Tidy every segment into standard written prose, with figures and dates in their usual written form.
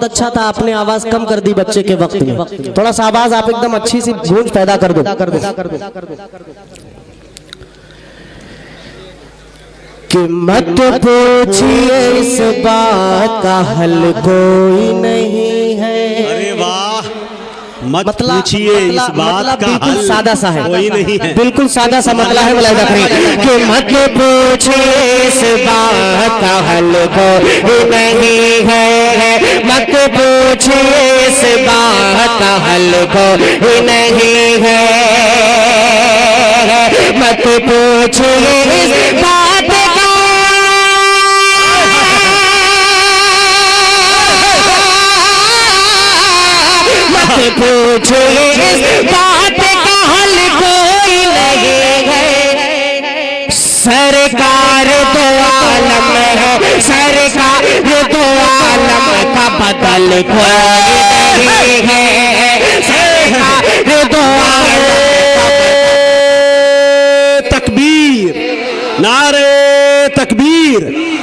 बहुत अच्छा था, आपने आवाज कम कर दी बच्चे के वक्त में, थोड़ा सा आवाज आप एकदम अच्छी सी गूंज पैदा कर दो। कि मत पूछिए इस बात का हल कोई नहीं है। अरे वाह, मत पूछिए इस बात का बिल्कुल हल सादा सा है, कोई नहीं है। बिल्कुल सादा सा मतलब है मुलाहिजा करें कि मत पूछिए इस बात का हल कोई नहीं है, मत पूछिए इस बात का हल कोई नहीं है, मत पूछिए इस बात का पूछिए इस बात का हल कोई नहीं है। सरकार दो आलम है, सरकार दो आलम का बदल कोई नहीं है, सरकार दो आलम का तकबीर, नारे तकबीर।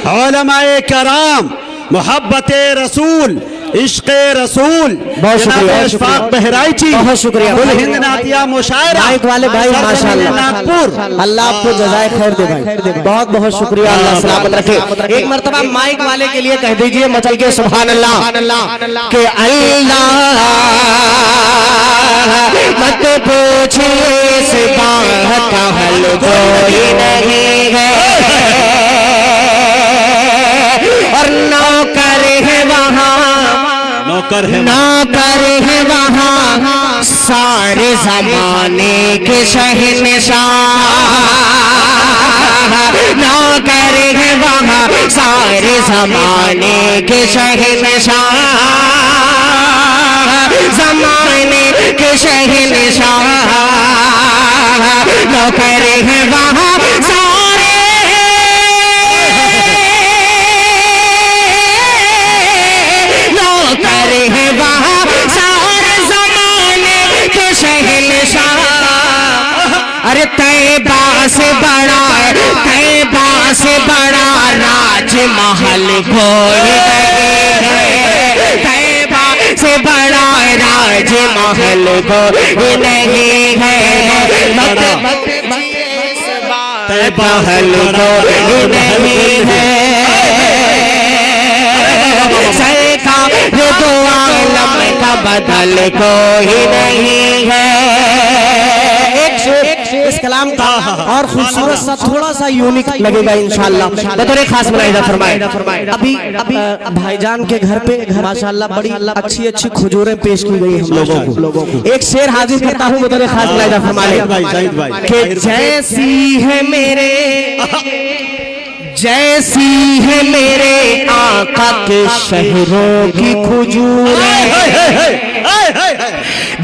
उलमाए कराम, मोहब्बत रसूल, इश्क़ रसूल, बहुत शुक्रिया, इशफाक बहराइची, बहुत शुक्रिया। कुल हिंद नातिया मुशायरा, माइक वाले भाई माशाअल्लाह, नागपुर, अल्लाह आपको जज़ाए खैर दे भाई, बहुत बहुत शुक्रिया, अल्लाह सलामत रखे। एक मर्तबा माइक वाले के लिए कह दीजिए मचल के सुभान अल्लाह के अल्लाह मत पूछिए इस बात का हल कोई नहीं है, और नौकर है वहाँ, नौकर है वहाँ सारे जमाने के शहंशाह, नौकर है वहाँ सारे जमाने के शहंशाह, जमाने के शहंशाह, नौकर है वहाँ सारे, नौकर है वहाँ सारे जमाने के शहंशाह। अरे तैबा से बड़ा, तैबा से बड़ा राजमहल कोई नहीं है, तैबा से बड़ा राजमहल कोई नहीं है, महल कोई नहीं है, सरकार दो आलम का बदल कोई नहीं है। इस कलाम का और खूबसूरत सा थोड़ा सा यूनिक लगेगा इंशाअल्लाह, बतौर खास मुलाहिजा फरमाए। अभी भाईजान के घर पे माशाअल्लाह बड़ी अच्छी अच्छी खुजूरें पेश की गई हम लोगों को। एक शेर हाजिर करता हूँ बतौर खास मुलाहिजा फरमाए कि जैसी है मेरे, जैसी है मेरे आका के शहरों की खुजूरें,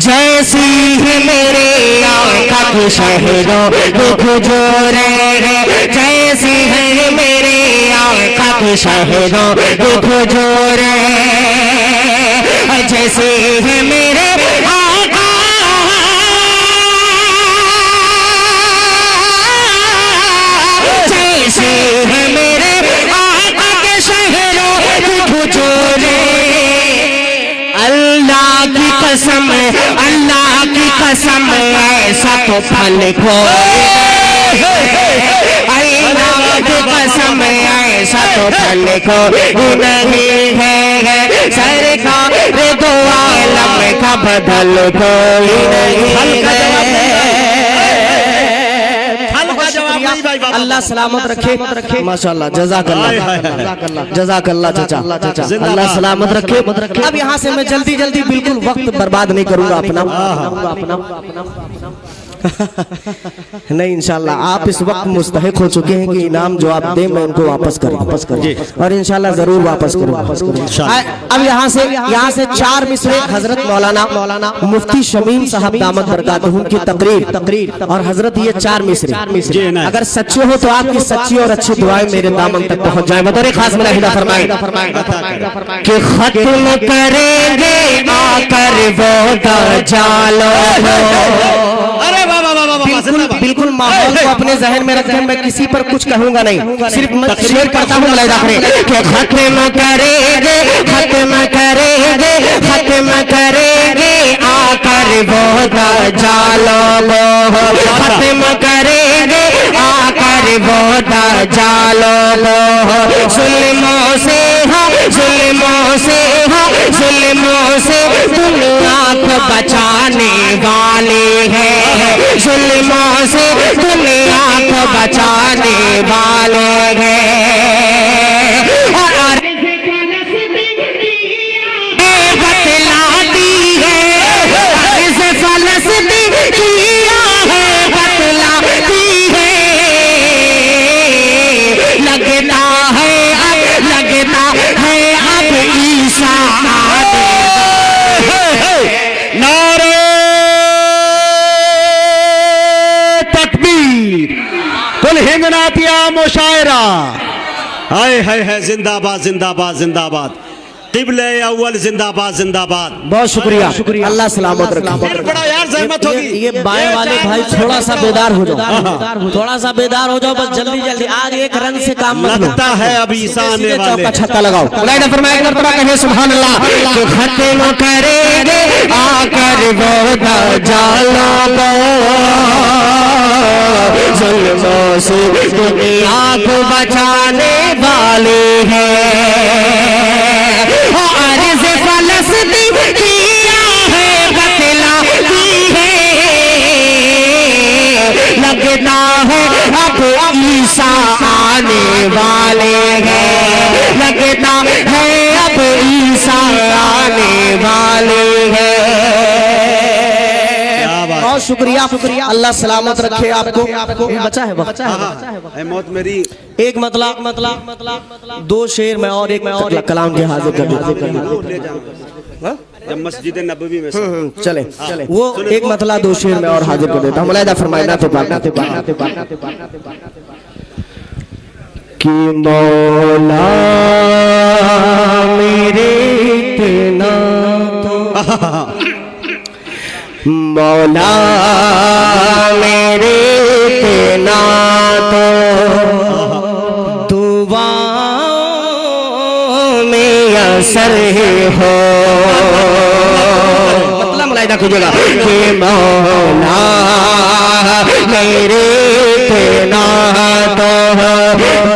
जैसी है मेरे आका के शहरों की खुजूरें, जैसी है मेरे आका के शहरों की खुजूरें, जैसी है मेरे आका, जैसी है मेरे आका के शहरों की खुजूरें। अल्लाह की कसम, अल्लाह की कसम ऐसा तो फल कोई नहीं, अल्लाह की कसम ऐसा तो फल कोई नहीं है, सरकार दो आलम का बदल कोई नहीं है। अल्लाह सलामत रखे माशाअल्लाह, जज़ाकल्लाह जज़ाकल्लाह चाचा, अल्लाह सलामत रखे। अब यहाँ से मैं जल्दी जल्दी बिल्कुल वक्त बर्बाद नहीं करूंगा अपना नहीं इंशाल्लाह आप इस वक्त मुस्तहिक हो चुके हैं कि इनाम जो आप दें मैं उनको वापस करूं और इंशाल्लाह जरूर वापस करूंगा। अब यहाँ से 4 मिसरे हजरत मौलाना मुफ्ती शमीम साहब दामत बरकातहू की तकरीर और हजरत ये 4 मिसरे अगर सच्चे हो तो आपकी सच्ची और अच्छी दुआएं मेरे दामन तक पहुंच जाए। बतौर खास मुलाहिजा फरमाए कि खत्म करेंगे आकर वो दज्जालो। बिल्कुल माहौल को अपने जहन में रखें, मैं किसी पर कुछ कहूंगा नहीं, सिर्फ मैं शेर करता हूँ मुलाहिजा करें कि खत्म करेंगे दज्जालों को खत्म करेंगे आकर वो दज्जालों को। जुल्मों से दुनिया को बचाने वाले हैं, जुल्मों से दुनिया को बचाने वाले हैं। और बतलाती है अर्ज़ फ़लस्तीन किया है, बतलाती है। लगता है अब ईसा नारे तकबीर, कुल हिंगनातिया मुशायरा। हाय हाय हाय, जिंदाबाद जिंदाबाद जिंदाबाद, क़िबले अव्वल जिंदाबाद जिंदाबाद। बहुत शुक्रिया, अल्लाह सलामत रखे। फिर बड़ा यार ज़हमत होगी। ये बाएं वाले भाई थोड़ा सा बेदार हो जाओ, थोड़ा सा बेदार हो जाओ, बस जल्दी जल्दी। आज एक रन से काम मत लो। लगता है अब ईसा आने वाले। चौका छक्का लगाओ। मुलाहिदा फरमाया करता कहे सुभान अल्लाह। तो खत्म करेंगे आकर वो दज्जालों को, जुल्मों से दुनिया को बचाने वाले हैं। अर्ज़ फ़लस्तीन किया है, बतलाती है। लगता है अब ईसा आने वाले हैं, लगता है अब ईसा आने वाले हैं। बहुत शुक्रिया, अल्लाह सलामत रखे आपको। बचा है मौत मेरी। एक मतलब दो शेर में और एक कलाम के हाजिर कर देता। जब मस्जिद नबवी में चले वो एक मतलब दो शेर में और हाजिर कर देता हूँ। मुलाहिदा फरमाए ना तो कि मौला मेरे इतना मौला मेरे इतना तो दुआओं में असर हो। मतलब मुलाहिदा कीजिएगा कि मौला मेरे इतना तो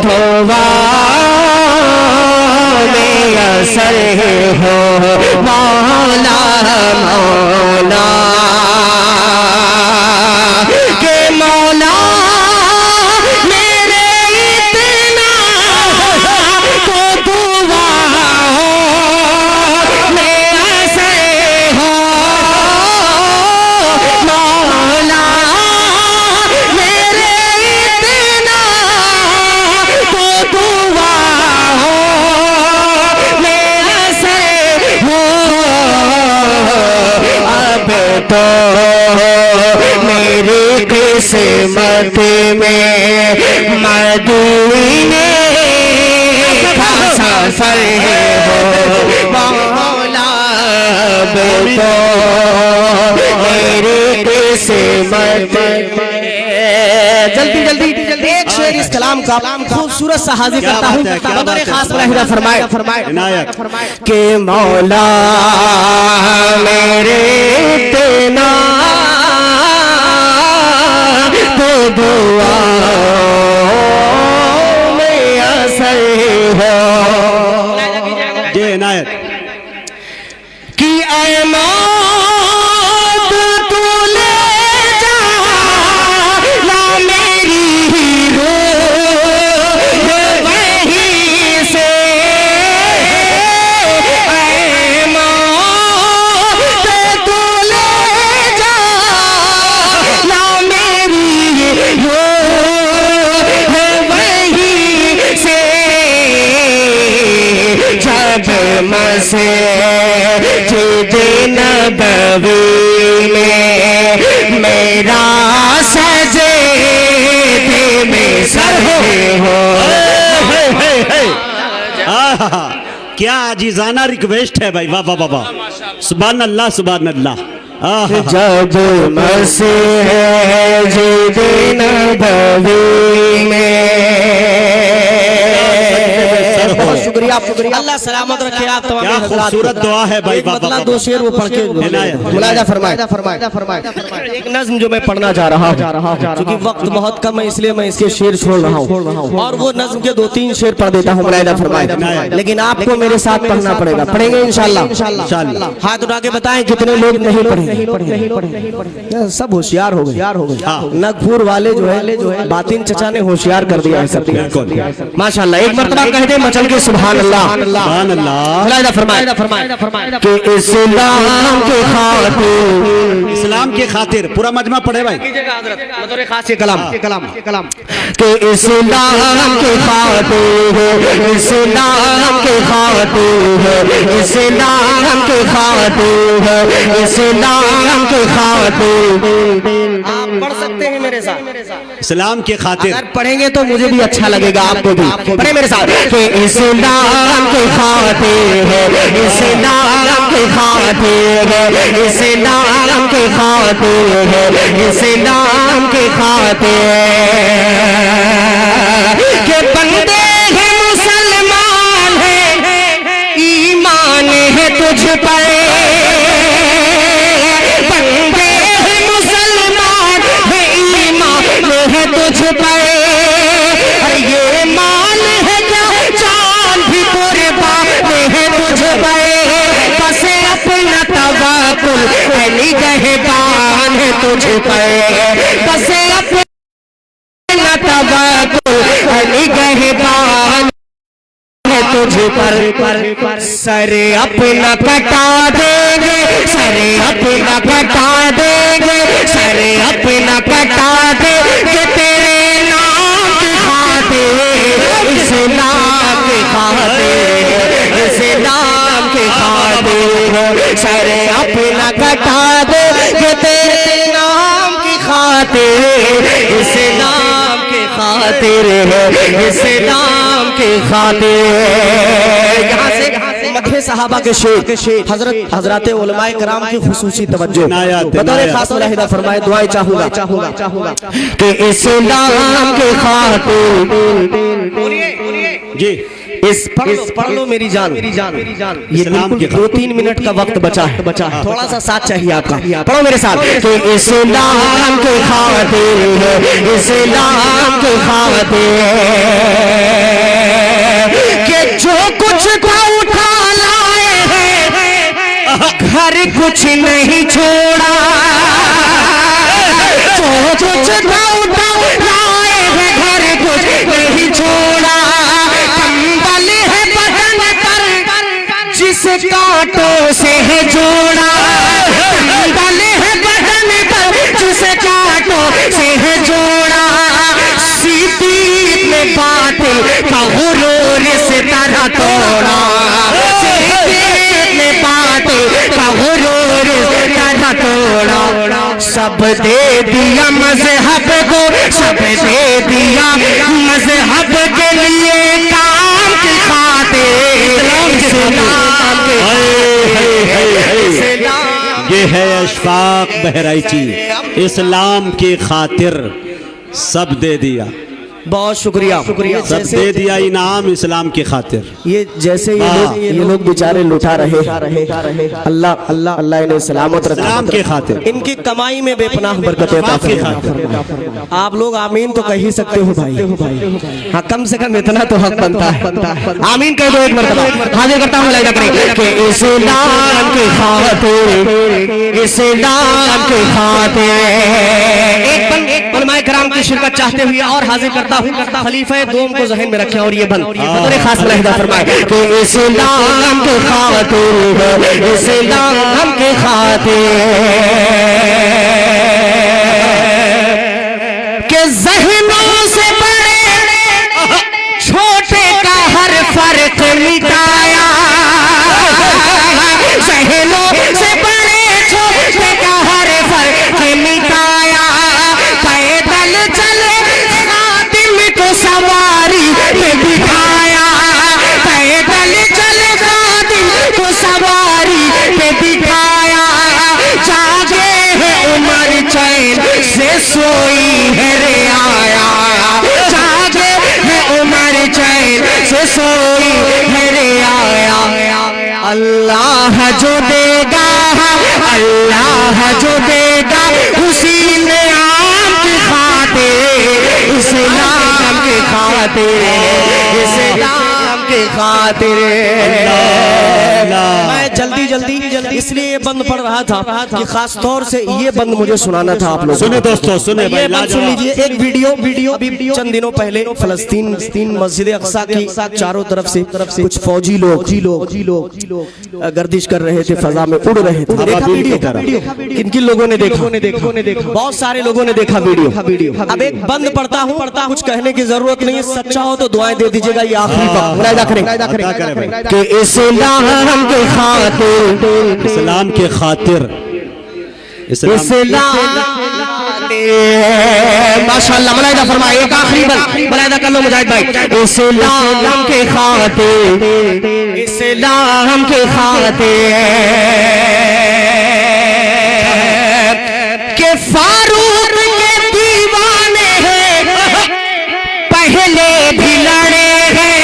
दुआओं में असर हो। मौला मौला के मौला मेरे इतना तो दुआओं में असर हो। मौला मेरे इतना तो दुआओं में असर हो। अब तो मेरी किस्मत में मदीने का सफर हो। मौला अब तो मेरी किस्मत में। जल्दी जल्दी एक शेर इस कलाम का खूबसूरत सा हाजिर करता हूँ। बतौर खास मुलाहिदा फरमाए के मौला मेरे इतना तो दुआओं में असर हो। जी इनायत कि ऐ मौत तू ले जा ना मेरी रूह वहीं से। ऐ मौत तू ले जा ना मेरी रूह वहीं से। जब मस्जिद नबवी में मेरा सजदे में सर हो। क्या आजीजाना रिक्वेस्ट है भाई, वाह वाह वाह वाह, सुभान अल्लाह सुभान अल्लाह। जब मस्जिद नबवी में हैं। बहुत शुक्रिया, अल्लाह सलामत रखे आप तमाम क्या हज़रात। खूबसूरत दुआ है भाई, एक वाह, मतलब वाह, दो शेर वो पढ़ के मुलाजा फरमाए। एक नज्म जो मैं पढ़ना चाह रहा हूँ, क्योंकि वक्त बहुत कम है इसलिए मैं इसके शेर छोड़ रहा हूँ, और वो नज्म के 2-3 शेर पढ़ देता हूँ, मुलाजा फरमाए। लेकिन आपको मेरे साथ पढ़ना पड़ेगा। पढ़ेंगे इंशाल्लाह? हाथ उठा के बताएं कितने लोग नहीं पढ़ेंगे। सब होशियार हो गए। नगपुर वाले जो है बातिन चचा ने होशियार कर दिया है सब। माशाल्लाह, एक मर्तबा कह दे मचल के सुभान अल्लाह। सुभान अल्लाह। मुलाजा फरमाए कि इस्लाम के खातिर, इस्लाम के खातिर पूरा मजमा पढ़े भाई। कलाम कि इस्लाम के खातिर, इस्लाम के खातिर, इस्लाम के खातिर, इस्लाम के खातिर। आप पढ़ सकते हैं मेरे साथ। इस्लाम के खातिर अगर पढ़ेंगे तो मुझे भी अच्छा लगेगा, आपको भी। पढ़े मेरे साथ कि इस्लाम के खातिर, इस्लाम के खातिर, इस्लाम के खातिर, इस्लाम के खातिर के बंदे हैं मुसलमान हैं, ईमान है तुझ पर। बंदे हैं मुसलमान हैं, ईमान है तुझ पर। अरे ये मान है क्या जान भी कुर्बान है तुझ पर। बस अपना तवक्कुल है निगहबान है तुझ पर। बस अपना तवक्कुल है निगहबान है तुझ पर। सर अपना कटा देंगे, सर अपना कटा देंगे, सर अपना कटा देंगे तेरे नाम के खातिर, इस्लाम के खातिर, इस्लाम के खातिर। सर अपना कटा देंगे तेरे नाम की खातिर, इस्लाम के खातिर, इस्लाम के खातिर। यहाँ से मदहे सहाबा के शेर हजरत उलमाए कराम की खुसूसी तवज्जो बतौर खास मुलाहिदा फरमाए। दुआएं चाहूंगा कि इस्लाम के खातिर जी पढ़ लो मेरी जान। ये बिल्कुल 2-3 मिनट का वक्त बचा है, थोड़ा सा साथ चाहिए आपका। पढ़ो मेरे साथ कि इस्लाम के खातिर, इस्लाम के खातिर कि जो कुछ था उठा लाए हैं, घर कुछ नहीं छोड़ा। जो कुछ था उठा लाए हैं, घर कुछ नहीं छोड़ा। कंबल है बदन पर जिस कांटों से है जोड़ा। कंबल है बदन पर जिस कांटों से है जोड़ा। सीधी में बातिल का गुरूर से तरह तोड़ा। सीधी में बातिल का गुरूर से तरह तोड़ा। सब दे दिया मजहब को, सब दे दिया मजहब के लिए काम की खातिर। ये है अशफाक बहराइची, इस्लाम की खातिर सब दे दिया। बहुत शुक्रिया, सब दे दिया इनाम इस्लाम की खातिर। ये जैसे ये लोग बेचारे लुटा रहे, अल्लाह अल्लाह अल्लाह इन्हें सलामत रखे इस्लाम की खातिर, इनकी कमाई में बेपनाह बरकत अता फरमाए। आप लोग आमीन तो कह ही सकते हो भाई। हाँ, कम से कम इतना तो हक बनता है। आमीन कह दो एक मरतबा। हाजिर करता हूँ लाइदा करें कि इस्लाम की खातिर, इस्लाम की खातिर। एक उलमाए कराम की शिरकत चाहते हुए और हाजिर करता हूँ खलीफा दोम को जहन में रखें और ये बंद बतौर खास मुलाहिदा फरमाए कि इस्लाम के खातिर, इस्लाम के खातिर के ज़हनों से बड़े छोटे का हर फर्क मिटाया। ज़हनों से बड़े छोटे का हर फर्क मिटाया। पैदल चले खादिम को सवारी पे बिठाया। पैदल चले खादिम को सवारी पे बिठाया। जागे है उमर चैन से सोई है रे आया। जागे है उमर चैन से सोई जो देगा, अल्लाह जो देगा, उसी ने आम की खातिर, इस्लाम की खातिर, इस्लाम की खातिर। मैं जल्दी जल्दी इसलिए बंद पढ़ रहा था कि खास तौर से ये बंद मुझे सुनाना था आप लोग। सुने दोस्तों, सुने भाई, ये बंद सुन लीजिए। एक वीडियो अभी चंद दिनों पहले फलस्तीन मस्जिद अक्सा की चारों तरफ से कुछ फौजी लोग गर्दिश कर रहे थे, फजा में उड़ रहे थे। देखा वीडियो? किन किन लोगों ने देखा? बहुत सारे लोगों ने देखा वीडियो। अब एक बंद पढ़ता हूँ, कुछ कहने की जरूरत नहीं है, सच्चा हो तो दुआएं दे दीजिएगा। ये आखिरी वक्त मुलाहिदा करें कि इस्लाम के खातिर, इस्लाम के खातिर, इस्लाम माशाअल्लाह मुलाहिदा फरमाए। एक आखिरी बंद मुलाहिदा कर लो मुजाहिद भाई। इस्लाम के खातिर, इस्लाम के खातिर के फारूक के दीवाने हैं, पहले भी लड़े हैं,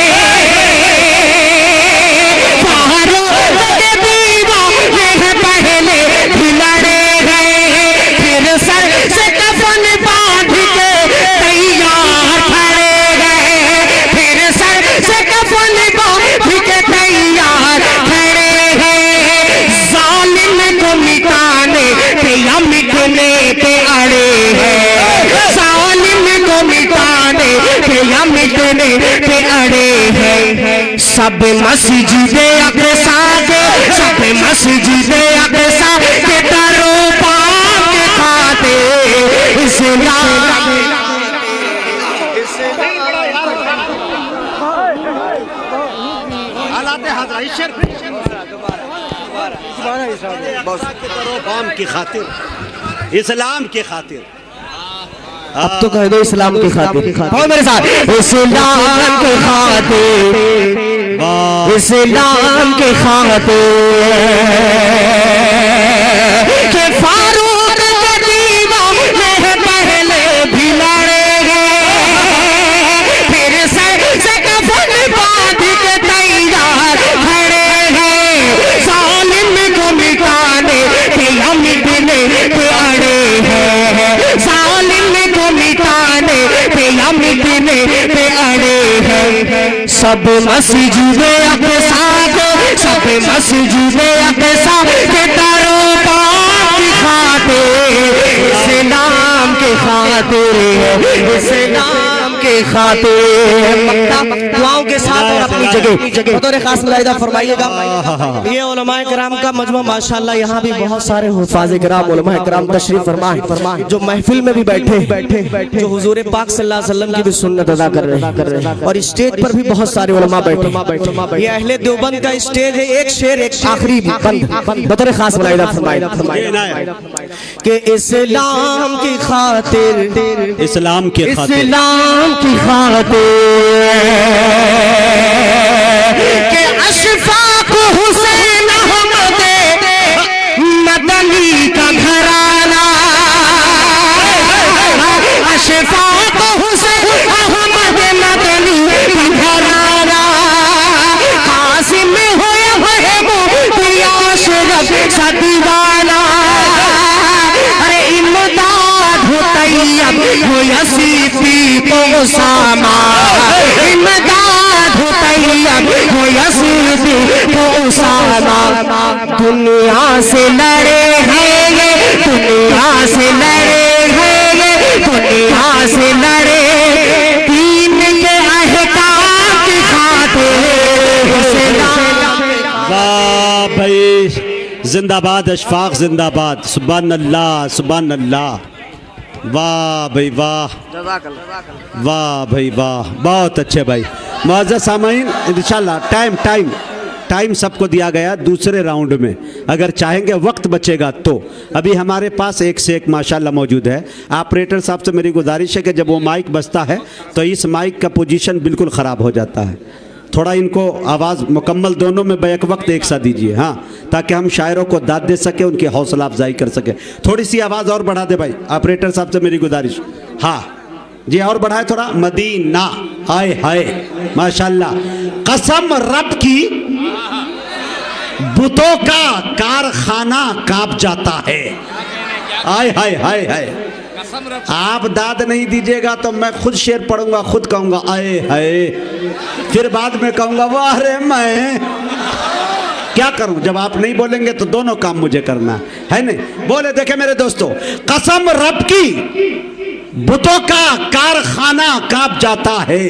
फारूक के दीवाने हैं, पहले भी लड़े हैं, फिर सर से कफन बांध के तैयार खड़े हैं, फिर सर से कफन बांध के तैयार खड़े हैं, जालिम को मिटाने पे या मिटने पे अड़े हैं, जालिम को मिटाने पे या मिटने पे अड़े हैं। सब मस्जिदे अक़सा के, सब मस्जिदे अक़सा के दरों पाक के खातिर, इस्लाम की खातिर, इस्लाम की खातिर। अब तो कह दो इस्लाम की खातिर। और मेरे साथ इस्लाम की खातिर, इस्लाम की खातिर के फारूक के दीवाने हैं, पहले भी लड़े हैं, फिर से कफन बांध के तैयार खड़े हैं, जालिम को मिटाने पे या मिटने पे अड़े हैं, जालिम को मिटाने पे या मिटने पे अड़े हैं। सब मस्जिदे अक़सा के, सब मस्जिदे अक़सा के दरों पाक की खातिर, इस्लाम के खातिर, इस्लाम के खातिर। दुआओं के साथ और अपनी जगह बतौर खास मुलाहिदा फरमाइएगा। ये उलमाए किराम का मजमा माशाअल्लाह, यहाँ भी बहुत सारे हुफ़ाज़ किराम उलमाए किराम तशरीफ फरमाए, जो महफिल में भी बैठे, जो हुजूर पाक सल्लल्लाहु अलैहि वसल्लम की भी सुन्नत अदा कर रहे हैं, और स्टेज पर भी बहुत सारे उलमा बैठे। ये अहले देवबंद का स्टेज है। एक शेर, एक आखिरी बंद बतौर खास मुलाहिदा फरमाए कि इस्लाम की खातिर, इस्लाम की खातिर, इस्लाम की खातिर के अशफाक हुसैन अहमद मदनी का घराना, अशफाक हुसैन अहमद मदनी का घराना, कासिम होया है मोतिया अशरफ सा दीवाना, अरे इमदाद हो तैयब हो यसीफी तो उसामा, इमदाद हो तैयब हो यसीफी तो उसामा। दुनिया से लड़े हैं ये, दुनिया से लड़े हैं ये, दुनिया से लड़े दीन के अहकाम की खातिर। वाह भाई, जिंदाबाद अशफाक, जिंदाबाद, सुभान अल्लाह, सुभान अल्लाह। वाह भाई वाह, वाह भाई वाह, बहुत अच्छे भाई। मुअज़्ज़ज़ सामाईन, इंशाल्लाह टाइम सबको दिया गया दूसरे राउंड में, अगर चाहेंगे वक्त बचेगा तो। अभी हमारे पास एक से एक माशाल्लाह मौजूद है। ऑपरेटर साहब से मेरी गुजारिश है कि जब वो माइक बजता है तो इस माइक का पोजीशन बिल्कुल ख़राब हो जाता है, थोड़ा इनको आवाज़ मुकम्मल दोनों में बैक वक्त एक साथ दीजिए, हाँ, ताकि हम शायरों को दाद दे सके, उनकी हौसला अफजाई कर सके। थोड़ी सी आवाज़ और बढ़ा दे भाई, ऑपरेटर साहब से मेरी गुजारिश। हाँ जी, और बढ़ाए थोड़ा। मदीना, हाय हाय माशाल्लाह, कसम रब की बुतों का कारखाना कांप जाता है। आय हाय हाय हाय, आप दाद नहीं दीजिएगा तो मैं खुद शेर पढ़ूंगा, खुद कहूंगा आए हाय, फिर बाद में कहूंगा वाह रे मैं क्या करूं। जब आप नहीं बोलेंगे तो दोनों काम मुझे करना है नहीं। बोले देखे मेरे दोस्तों, कसम रब की बुतों का कारखाना कांप जाता है,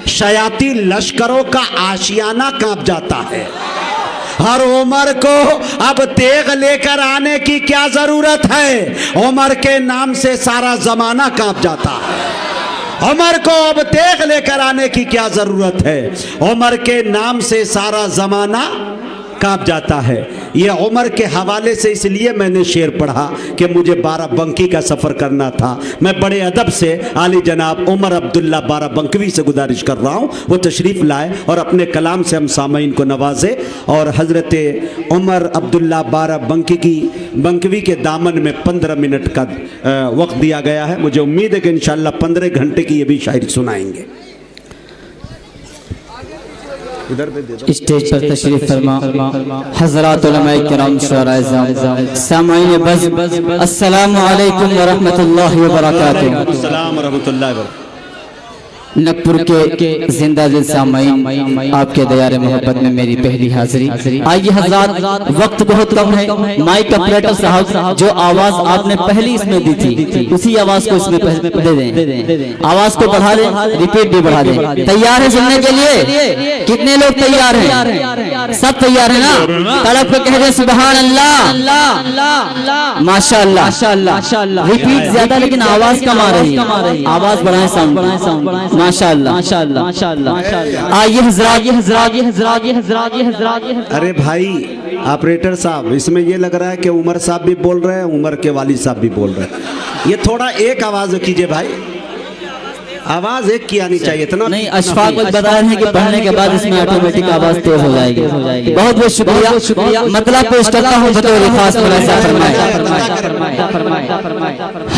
शयाती लश्करों का आशियाना कांप जाता है। हर उमर को अब तेग लेकर आने की क्या जरूरत है, उमर के नाम से सारा जमाना कांप जाता है। उमर को अब तेग लेकर आने की क्या जरूरत है, उमर के नाम से सारा जमाना कांप जाता है। ये उमर के हवाले से इसलिए मैंने शेर पढ़ा कि मुझे बाराबंकी का सफ़र करना था। मैं बड़े अदब से आली जनाब उमर अब्दुल्ला बाराबंकवी से गुजारिश कर रहा हूँ वो तशरीफ़ लाए और अपने कलाम से हम सामईन को नवाजे। और हज़रत उमर अब्दुल्ला बाराबंकवी के दामन में 15 मिनट का वक्त दिया गया है। मुझे उम्मीद है कि इंशाअल्लाह 15 घंटे की ये भी शायरी सुनाएंगे। स्टेज पर तशरीफ फरमा हज़रात उलमाए किराम शुअराए ज़ाम सामाईन बज़, अस्सलामु अलैकुम व रहमतुल्लाहि व बरकातुहू। अस्सलाम व रहमतुल्लाहि व नकपुर के जिंदा दिल सामाईन, आपके दयारे मोहब्बत में मेरी पहली हाजिरी। आइए हज़रात, वक्त बहुत कम है, माइक ऑपरेटर साहब जो आवाज आपने पहली इसमें दी थी उसी आवाज को इसमें दे दें, आवाज को बढ़ा दें, रिपीट भी बढ़ा दें। तैयार है सुनने के लिए? कितने लोग तैयार हैं? सब तैयार है ना? तड़प के कह दे सुबहान अल्लाह, माशाअल्लाह। रिपीट ज्यादा लेकिन आवाज कम आ रही है, आवाज बढ़ाएं, साउंड माशाअल्लाह। आइए हज़रात। अरे भाई ऑपरेटर साहब, इसमें ये लग रहा है कि उमर साहब भी बोल रहे हैं, उमर के वाली साहब भी बोल रहे हैं। ये थोड़ा एक आवाज कीजिए भाई, आवाज एक की आनी चाहिए, इतना नहीं। अशफाक बता रहे हैं कि पढ़ने के बाद इसमें ऑटोमेटिक आवाज तेज हो जाएगी। बहुत बहुत शुक्रिया। मतलब पेश करता हूँ बतौर खास फरमाए।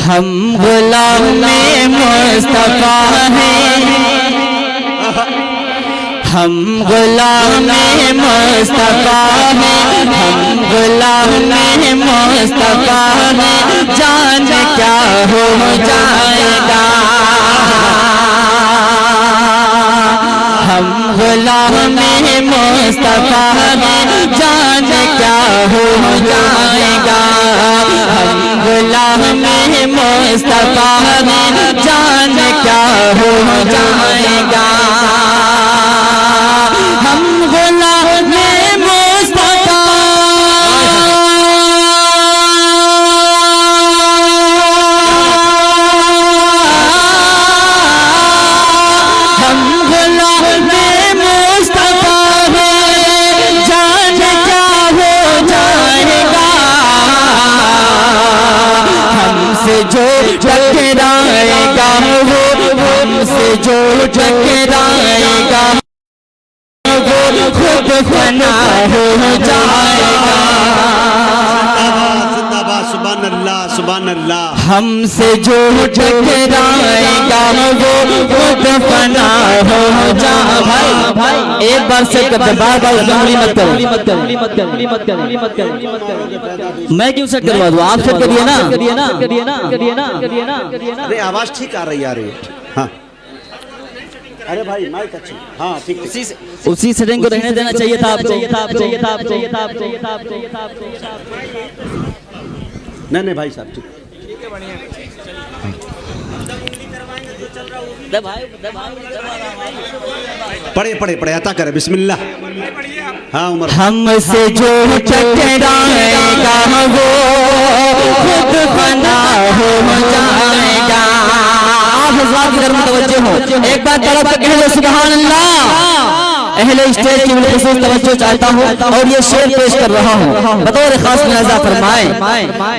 हम गुलाम मुस्तफा हैं, हम गुलाम मुस्तफा हैं, हम गुलाम मुस्तफा हैं, जान क्या हो जाएगा। हम गुलाम मुस्तफा हैं, जान क्या हो जाएगा। हम गुलाम मुस्तफा हैं, जान क्या हो जाएगा। हम गुलाम मुस्तफा, हम गुलाम मुस्तफा हैं, जान क्या हो जाएगा। हमसे जो टकराएगा वो, हमसे जो टकराएगा वो खुद फना हो जाएगा। जिंदाबाद, सुभान अल्लाह, सुभान अल्लाह। हमसे जो टकराएगा वो खुद फना हो जाएगा। भाई एक बार से करते, बार उंगली मत करो। मैं क्यों सेट करवा दूं? आप सेट करिए ना। अरे आवाज ठीक आ रही है। हाँ अरे भाई माइक अच्छी, हाँ ठीक, उसी सेटिंग को रहने देना चाहिए था आपको। नहीं भाई साहब ठीक। पढ़े अता करे बिस्मिल्लाह। हाँ उमर। हमसे जो टकराएगा वो खुद फना हो जाएगा। आप हज़रात की तरफ मुतवज्जो हो, एक बार तड़प के कह लो सुभान अल्लाह। अहले स्टेज की बिलखुसूस तवज्जो चाहता हूँ और ये शेर पेश कर रहा हूँ बतौर खास मुलाज़ा फरमाएं।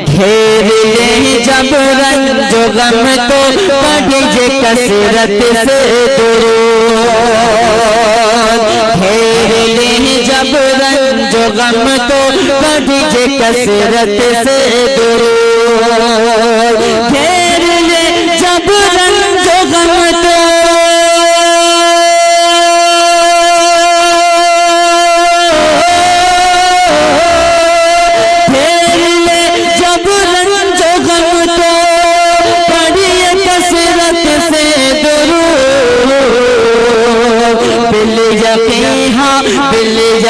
घेर ले जब रंज गम तो पढ़िए कसरत से दुरूद। घेर ले जब रंज गम तो पढ़िए कसरत से दुरूद। घेर ले जब रंज गम तो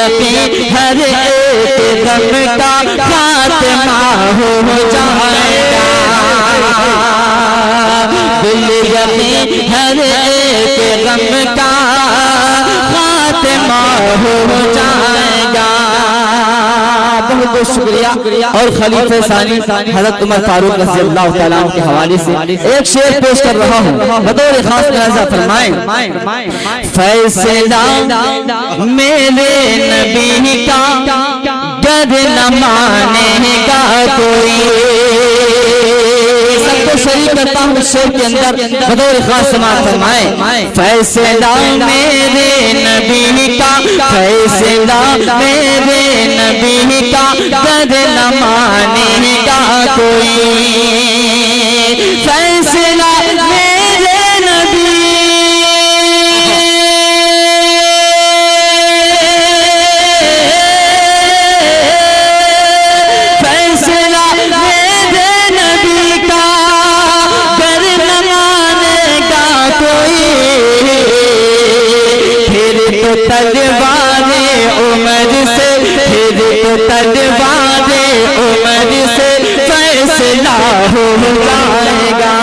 यकीन हर एक गम का खात्मा हो जाएगा, दिल यकीन हर एक गम का खात्मा हो जाएगा। बहुत बहुत शुक्रिया। और खलीफे सानी हज़रत उमर फारूक रज़ियल्लाहु तआला अन्हु के हवाले से एक शेर पेश कर रहा हूँ, बतौर खास मुलाज़ा फरमाएं। फैसला मेरे नबी का गर न मानेगा कोई, सबको शरीक करता हूँ शेर के अंदर, बतौर खास समाअत फरमाएं। फैसला मेरे नबी का, फैसला मेरे नबी का गर न मानेगा कोई, फैसला मेरे नबी तलवारे उमर से, फिर तो तलवारे उमर से फैसला हो जाएगा,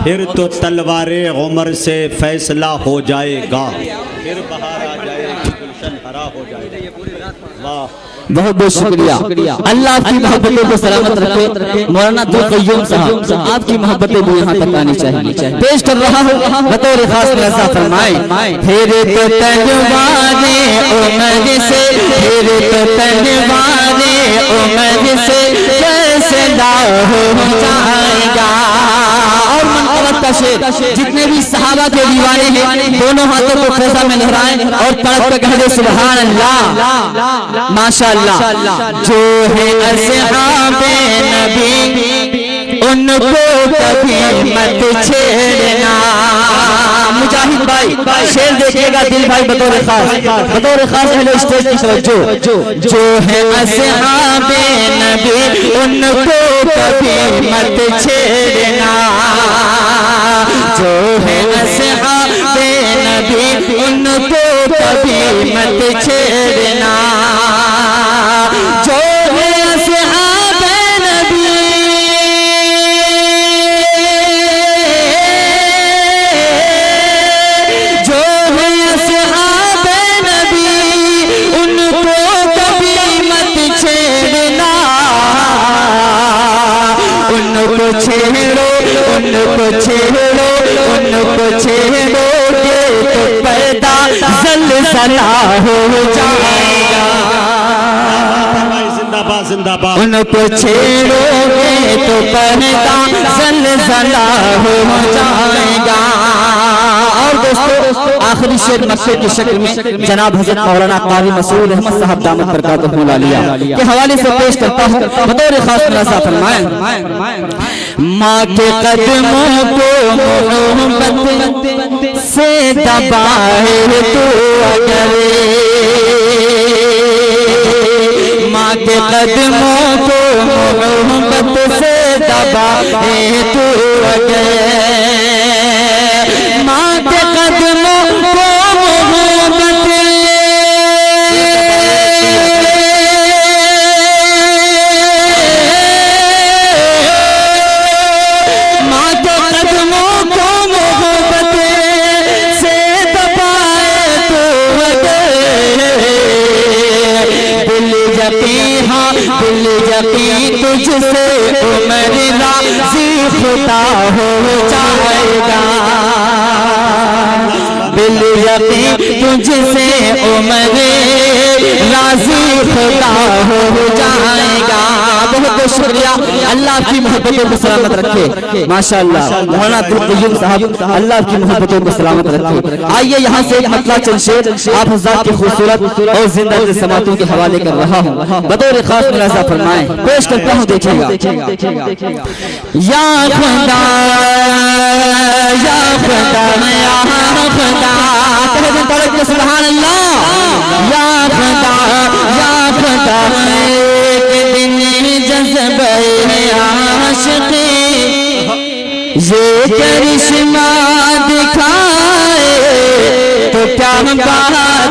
फिर तो तलवारे उमर से फैसला हो जाएगा, फिर बहार आ जाएगी, गुलशन हरा हो जाएगा। वाह, बहुत बहुत शुक्रिया। अल्लाह आपकी मोहब्बतों को सलामत रखे। मौलाना अब्दुल क़य्यूम साहब, आपकी मोहब्बतें भी यहाँ तक आनी चाहिए। पेश कर रहा हूँ बतौर खास मुलाज़ा फरमाएं। फिर तो तलवारे उमर से, फिर तो तलवारे उमर से फैसला हो जाएगा। और मनक़बत का शेर, जितने भी सहाबा के दीवाने हैं दोनों हाथों को फैज़ा में लहराएं और तड़प कर कह दे सुभान अल्लाह, माशाअल्लाह। जो है असहाबे नबी उनको कभी मत छेड़ना। मुजाहिद भाई शेर देखिएगा, दिल भाई बतौर खास हेलो स्टेज की तवज्जो। जो है असहाबे नबी उनको कभी मत छेड़ना, जो है असहाबे नबी उनको कभी मत छेड़ना, जो है असहाबे नबी जो है असहाबे नबी उनको कभी मत छेड़ना, उनको छेड़ो उनको छेड़ो उनको छेड़ोगे तो पैदा ज़लज़ला हो जाएगा, जिंदाबाद जिंदाबाद। उनको छेड़ोगे तो पैदा ज़लज़ला हो जाएगा। और दोस्तों आखिरी शेर मक्के की शक्ल में जनाब हज़रत मौलाना क़ारी मसूद अहमद साहब दामत बरकातुहुल आलिया के हवाले से पेश करता हूँ, बतौर खास मुलाज़ा फरमाएं। माँ के कदमों को मोहब्बत से दबाए तो अगर, माँ के कदमों को मोहब्बत से दबाए तो अगर, माँ के कदमों को मोहब्बत तुझसे उमर राज़ी खुदा हो जाएगा, दिल यकीन तुझसे उमर राज़ी खुदा हो जाएगा। बहुत बहुत शुक्रिया। अल्लाह आपकी मोहब्बतों को सलामत रखे। माशाअल्लाह मौलाना अब्दुल क़य्यूम साहब, अल्लाह आपकी मोहब्बतों को सलामत रखे। आइए यहाँ से एक मतला चंद शेर आप हज़रात की खूबसूरत और जिंदा समातों के हवाले कर रहा हूँ, बतौर खास मुलाज़ा फरमाएं। पेश करता हूँ, देखिएगा। या खुदा या खुदा या खुदा, कह दे तड़प के सुभान अल्लाह। या खुदा या खुदा, एक दिन जज़्बे आशिक़ी ये करिश्मा दिखाए तो क्या बात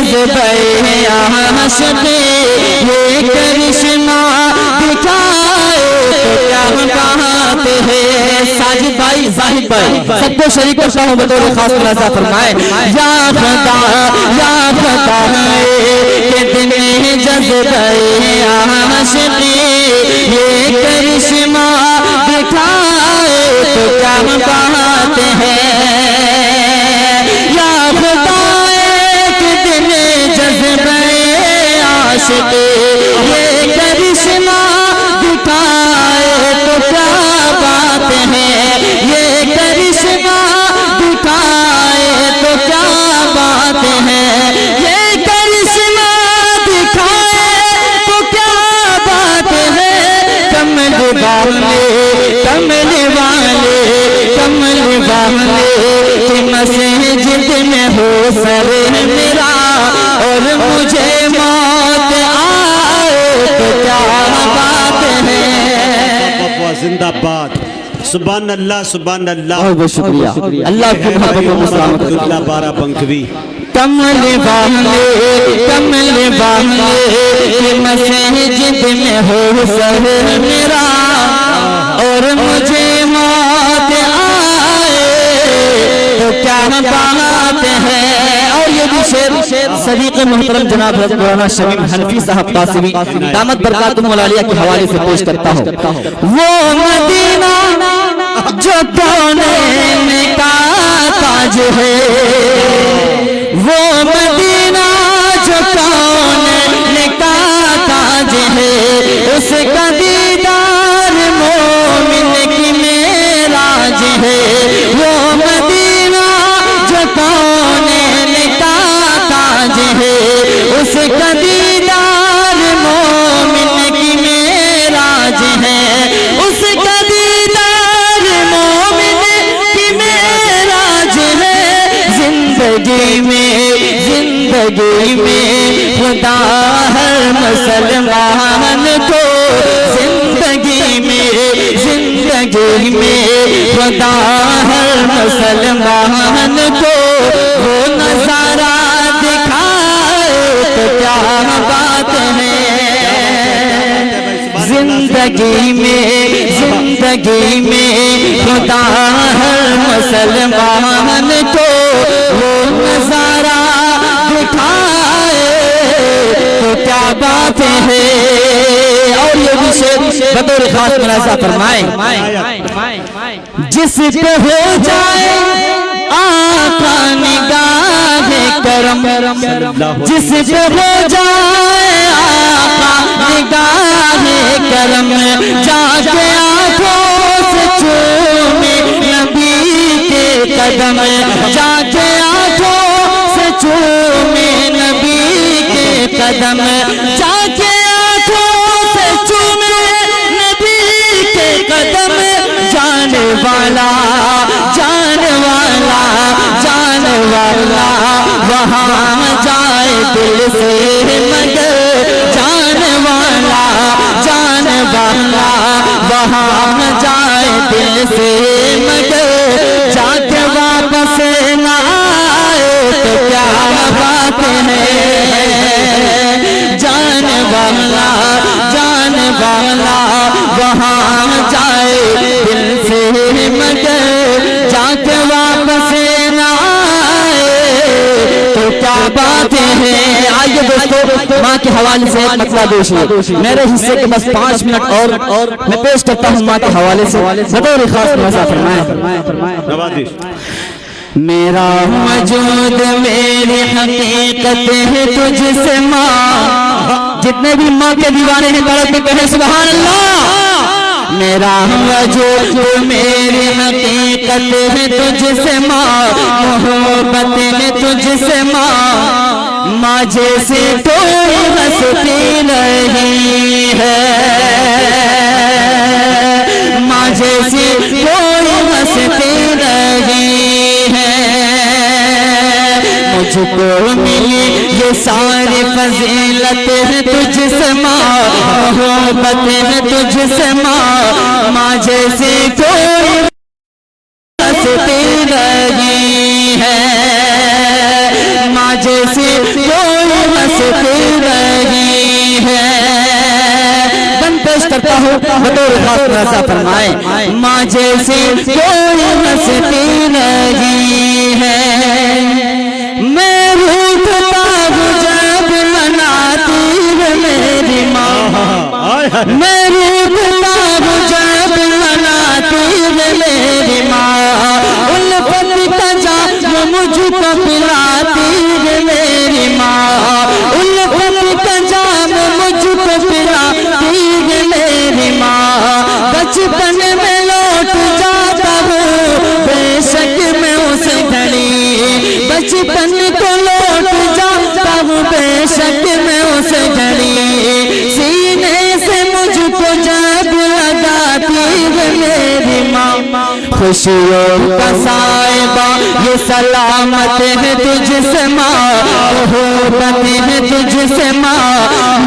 जज्बे आशिक़ी ये करिश्मा दिखाए तो क्या बात है। साजिद भाई, जाहिद भाई, सबको शरीक करता हूँ बतौर खास मुलाज़ा फरमाए। या खुदा है कि दिन जज्बे आशिक़ी ये करिश्मा दिखाए तो क्या बात है। या खुदा एक दिन जज्बे आशिक़ी ये करिश्मा दिखाए तो क्या बात है। ये करिश्मा दिखाए तो क्या बात है। ये करिश्मा दिखाए तो क्या बात है। कमल वाले कमल वाले कमल वाले कि मस्जिद में हो सर मेरा और मुझे मौत आए तो क्या बात है। जिंदाबाद, सुभान अल्लाह, सुभान अल्लाह। बहुत बहुत शुक्रिया, अल्लाह की मोहब्बत में सलामत करे। अब्दुल्ला बारा बंकवी। कमल वाले कि मस्जिद में हो सर मेरा और मुझे मौत आए तो क्या बात है। और ये भी शेर सदीक़ मोहतरम जनाब मौलाना शमीम हनफी साहब कासिमी दामत बरकातुहुम मौलालिया के हवाले से पेश करता हूँ। वो मदीना जो कौनैन का ताज है, वो मदीना जो कौनैन का ताज है, उसका दीदार मोमिन की मेराज है। वो मदीना जो कौनैन का ताज है, उसका दीदार मोमिन की मेराज है। उसका दीदार मोमिन की मेराज है। जिंदगी में खुदा हर मुसलमान को, जिंदगी में खुदा हर मुसलमान को वो नजारा दिखाए तो क्या बात है। जिंदगी में खुदा हर मुसलमान को वो नजारा दिखाए तो क्या बात है। और ये भी शेर बतौर खास मुलाज़ा फरमाए। जिस पे हो जाए आका निगाह करम, जिस पे हो जाए आका निगाह करम, जाके आंखों से चूमे नबी के कदम, जाके आंखों से चूमे नबी के कदम, जाके आंखों से चूमे नबी के कदम। जाने वाला वहाँ जाए दिल से मगर, जाने वाला वहाँ जाए दिल से मगर, जाके वापस ना आए तो क्या बात है। जाने वाला वहाँ जाए दिल से मगर, जाके वापस ना तो क्या बात है। आइए दोस्तों, माँ के हवाले से एक मतला दोषी मेरे हिस्से के बस 5 मिनट और मैं पेश करता हूँ माँ के हवाले से बतौर खास मुलाज़ा फरमाए। मेरा वजूद मेरी हकीकत है तुझसे माँ। जितने भी माँ के दीवाने हैं तड़प के कहें सुभान अल्लाह। मेरा वजूद मेरी हकीकत है तुझसे माँ, मोहब्बत है तुझसे माँ। माँ जैसे कोई हंसती नहीं है, माँ जैसी कोई हंसती नहीं है। मुझको मिली ये सारी फजीलत है तुझसे माँ, मोहब्बत है तुझसे माँ। माँ जैसी कोई हंसती नहीं है, माँ जैसी कोई हंसती रही है। बन पेश करता हूँ बतौर खास नज़ा फरमाए, माँ जैसी कोई हंसती रही है। मैं रूठता हूँ जब मनाती है मेरी माँ, मैं रूठता हूँ जब मनाती है मेरी माँ। उल्फत का जाम मुझको पिलाती है मेरी माँ, उल्फत का जाम मुझको पिलाती है मेरी माँ। बचपन में लौट जाता हूँ बेशक मैं उस घड़ी, बचपन को लौट जाता हूँ बेशक मैं उस घड़ी। सीने से मुझको जब लगाती है मेरी माँ, खुशियों का साहिबा ये सलामत है तुझसे माँ, मोहब्बत है तुझसे माँ।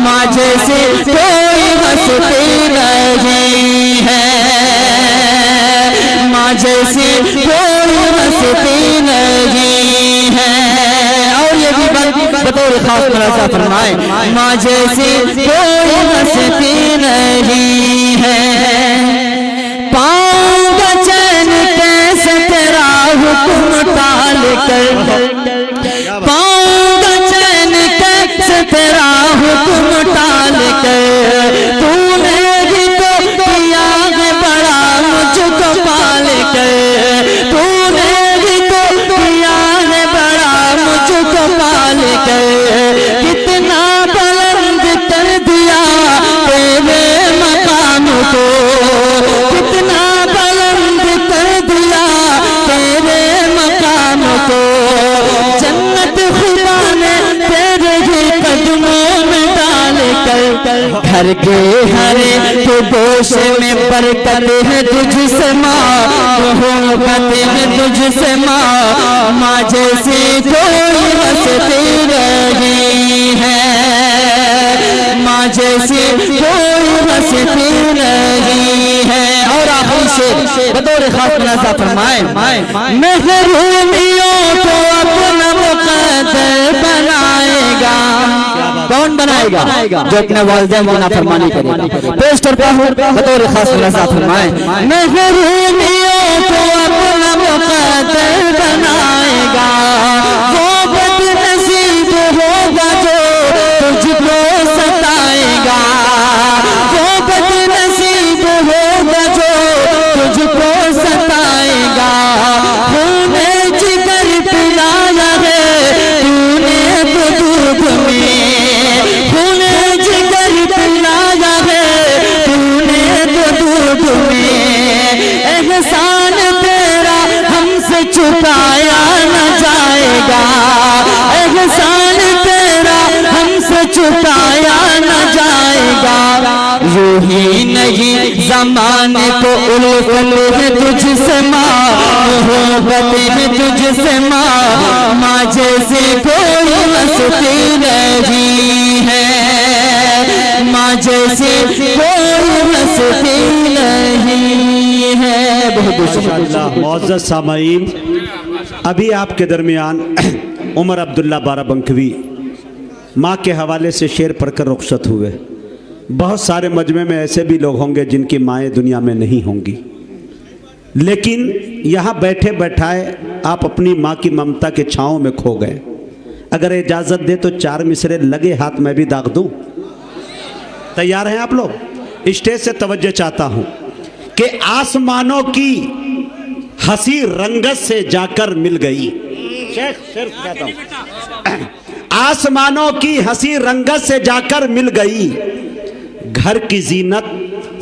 माँ जैसे कोई हंसती रही है, माँ जैसी कोई हंसती रही है। और ये भी बात बतौर खास नज़ा फरमाए, माँ जैसी कोई हंसती रही है। पाऊंगा चैन कैसे तेरा हुक्म टाल कर, पाऊंगा चैन कैसे तेरा हुक्म टाल कर। तूने भी तो किया है बड़ा मुझको पाल कर, तूने भी तो किया है बड़ा मुझको पाल कर। कितना बुलंद कर दिया तेरे मकाम को, कितना बुलंद कर दिया तेरे मकाम को। जन्नत खुदा ने तेरे ही कदमों में डाल कर, घर के हरे तो गोश में बरकत है तुझसे माँ, मोहब्बत है तुझसे माँ। माँ जैसी कोई हंसती रही है, माँ जैसी कोई हंसती रही है। और आखिरी शेर बतौर खास नज़ा फरमाए, महरूमियों को अपना मुक़द्दर बनाएगा। कौन बनाएगा? जो अपने वालिदैन की नाफरमानी करेगा। पेश करता हूँ बतौर खास नज़ा फरमाए, महरूमियों को अपना मुक़द्दर बनाएगा। वो बदनसीब होगा जो तुझको सताएगा, वो बदनसीब होगा जो तुझको सताएगा। खूने जिगर पिलाया है तूने तो दूध में, खूने जिगर पिलाया है तूने तो दूध में। एहसान तेरा हमसे छुपाया न जाएगा, एहसान तेरा हमसे छुपाया न जाएगा। यूं ही नहीं ज़माने को उल्फत है तुझसे माँ, मोहब्बत है तुझसे माँ। माँ जैसी कोई हंसती रही है, माँ जैसी कोई हंसती रही है। बहुत बहुत शुक्रिया। मुअज़्ज़ज़ सामाईन, अभी आपके दरमियान उमर अब्दुल्ला बाराबंकवी माँ के हवाले से शेर पढ़कर रुखसत हुए। बहुत सारे मजमे में ऐसे भी लोग होंगे जिनकी माएँ दुनिया में नहीं होंगी, लेकिन यहाँ बैठे बैठाए आप अपनी माँ की ममता के छाँव में खो गए। अगर इजाज़त दे तो 4 मिसरे लगे हाथ में भी दाग दूँ। तैयार हैं आप लोग? स्टेज से तवज्जो चाहता हूँ कि आसमानों की हंसी रंगत से जाकर मिल गई। शेख कहता हूँ, आसमानों की हंसी रंगत से जाकर मिल गई, घर की जीनत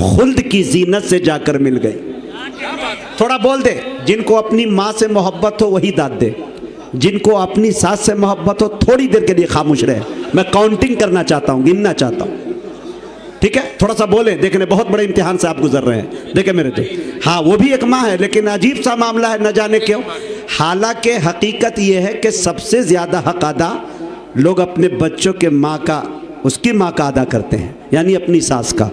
खुल्द की जीनत से जाकर मिल गई। थोड़ा बोल दे, जिनको अपनी माँ से मोहब्बत हो वही दाद दे, जिनको अपनी सास से मोहब्बत हो थोड़ी देर के लिए खामोश रहे। मैं काउंटिंग करना चाहता हूँ, गिनना चाहता हूँ, ठीक है? थोड़ा सा बोले, देखने बहुत बड़े इम्तिहान से आप गुजर रहे हैं। देखे मेरे तो, हाँ वो भी एक माँ है, लेकिन अजीब सा मामला है, न जाने क्यों। हालांकि हकीकत ये है कि सबसे ज़्यादा हक अदा लोग अपने बच्चों के माँ का, उसकी माँ का अदा करते हैं, यानी अपनी सास का।